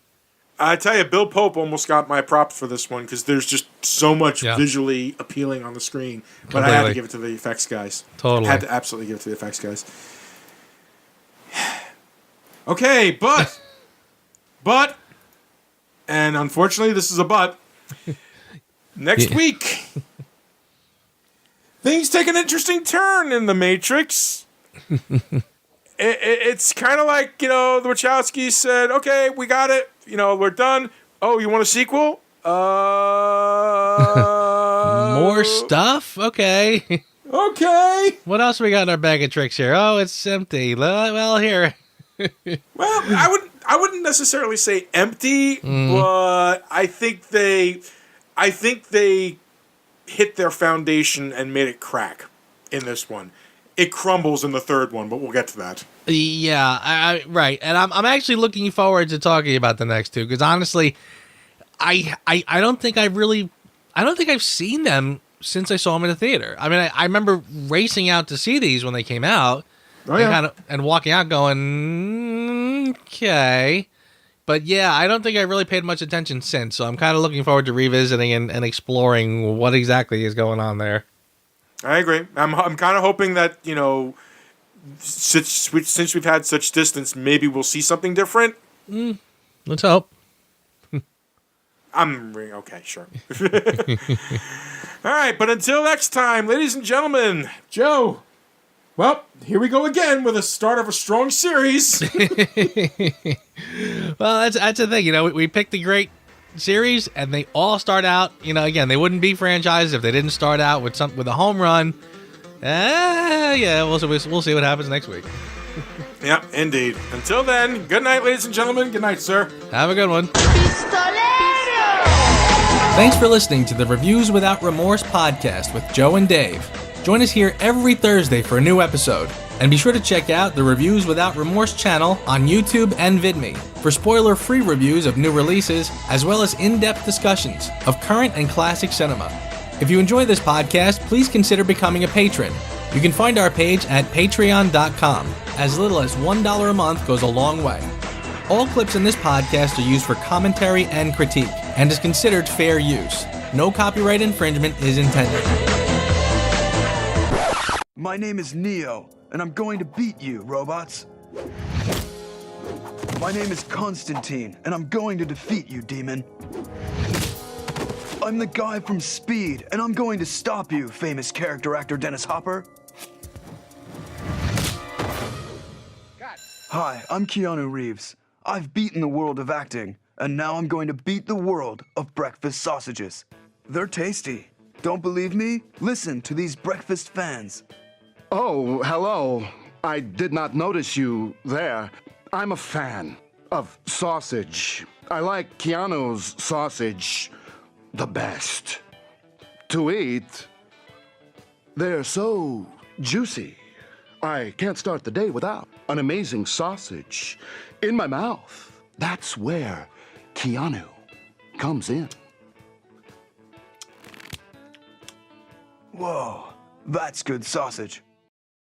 I tell you, Bill Pope almost got my props for this one because there's just so much visually appealing on the screen. But Completely. I had to give it to the effects guys. Totally. I had to absolutely give it to the effects guys. Okay, but, and unfortunately this is a but, next week, things take an interesting turn in The Matrix. It's kind of like, the Wachowskis said, okay, we got it. We're done. Oh, you want a sequel? More stuff? Okay. Okay. What else we got in our bag of tricks here? Oh, it's empty. Well, here. Well, I wouldn't necessarily say empty, but I think they hit their foundation and made it crack in this one. It crumbles in the third one, but we'll get to that. Yeah, right. And I'm actually looking forward to talking about the next two because honestly, I don't think I've seen them since I saw them in the theater. I mean, I remember racing out to see these when they came out. Oh, yeah. And walking out going, okay. But yeah, I don't think I really paid much attention since. So I'm kind of looking forward to revisiting and exploring what exactly is going on there. I agree. I'm kind of hoping that, since we've had such distance, maybe we'll see something different. Let's hope. Okay, sure. All right, but until next time, ladies and gentlemen, Joe. Well, here we go again with the start of a strong series. Well, that's the thing. We picked a great series, and they all start out. Again, they wouldn't be franchises if they didn't start out with a home run. Yeah, we'll see what happens next week. Yeah, indeed. Until then, good night, ladies and gentlemen. Good night, sir. Have a good one. Thanks for listening to the Reviews Without Remorse podcast with Joe and Dave. Join us here every Thursday for a new episode. And be sure to check out the Reviews Without Remorse channel on YouTube and VidMe for spoiler-free reviews of new releases, as well as in-depth discussions of current and classic cinema. If you enjoy this podcast, please consider becoming a patron. You can find our page at patreon.com. As little as $1 a month goes a long way. All clips in this podcast are used for commentary and critique, and is considered fair use. No copyright infringement is intended. My name is Neo, and I'm going to beat you, robots. My name is Constantine, and I'm going to defeat you, demon. I'm the guy from Speed, and I'm going to stop you, famous character actor Dennis Hopper. Hi, I'm Keanu Reeves. I've beaten the world of acting, and now I'm going to beat the world of breakfast sausages. They're tasty. Don't believe me? Listen to these breakfast fans. Oh, hello. I did not notice you there. I'm a fan of sausage. I like Keanu's sausage the best. To eat, they're so juicy. I can't start the day without an amazing sausage in my mouth. That's where Keanu comes in. Whoa, that's good sausage.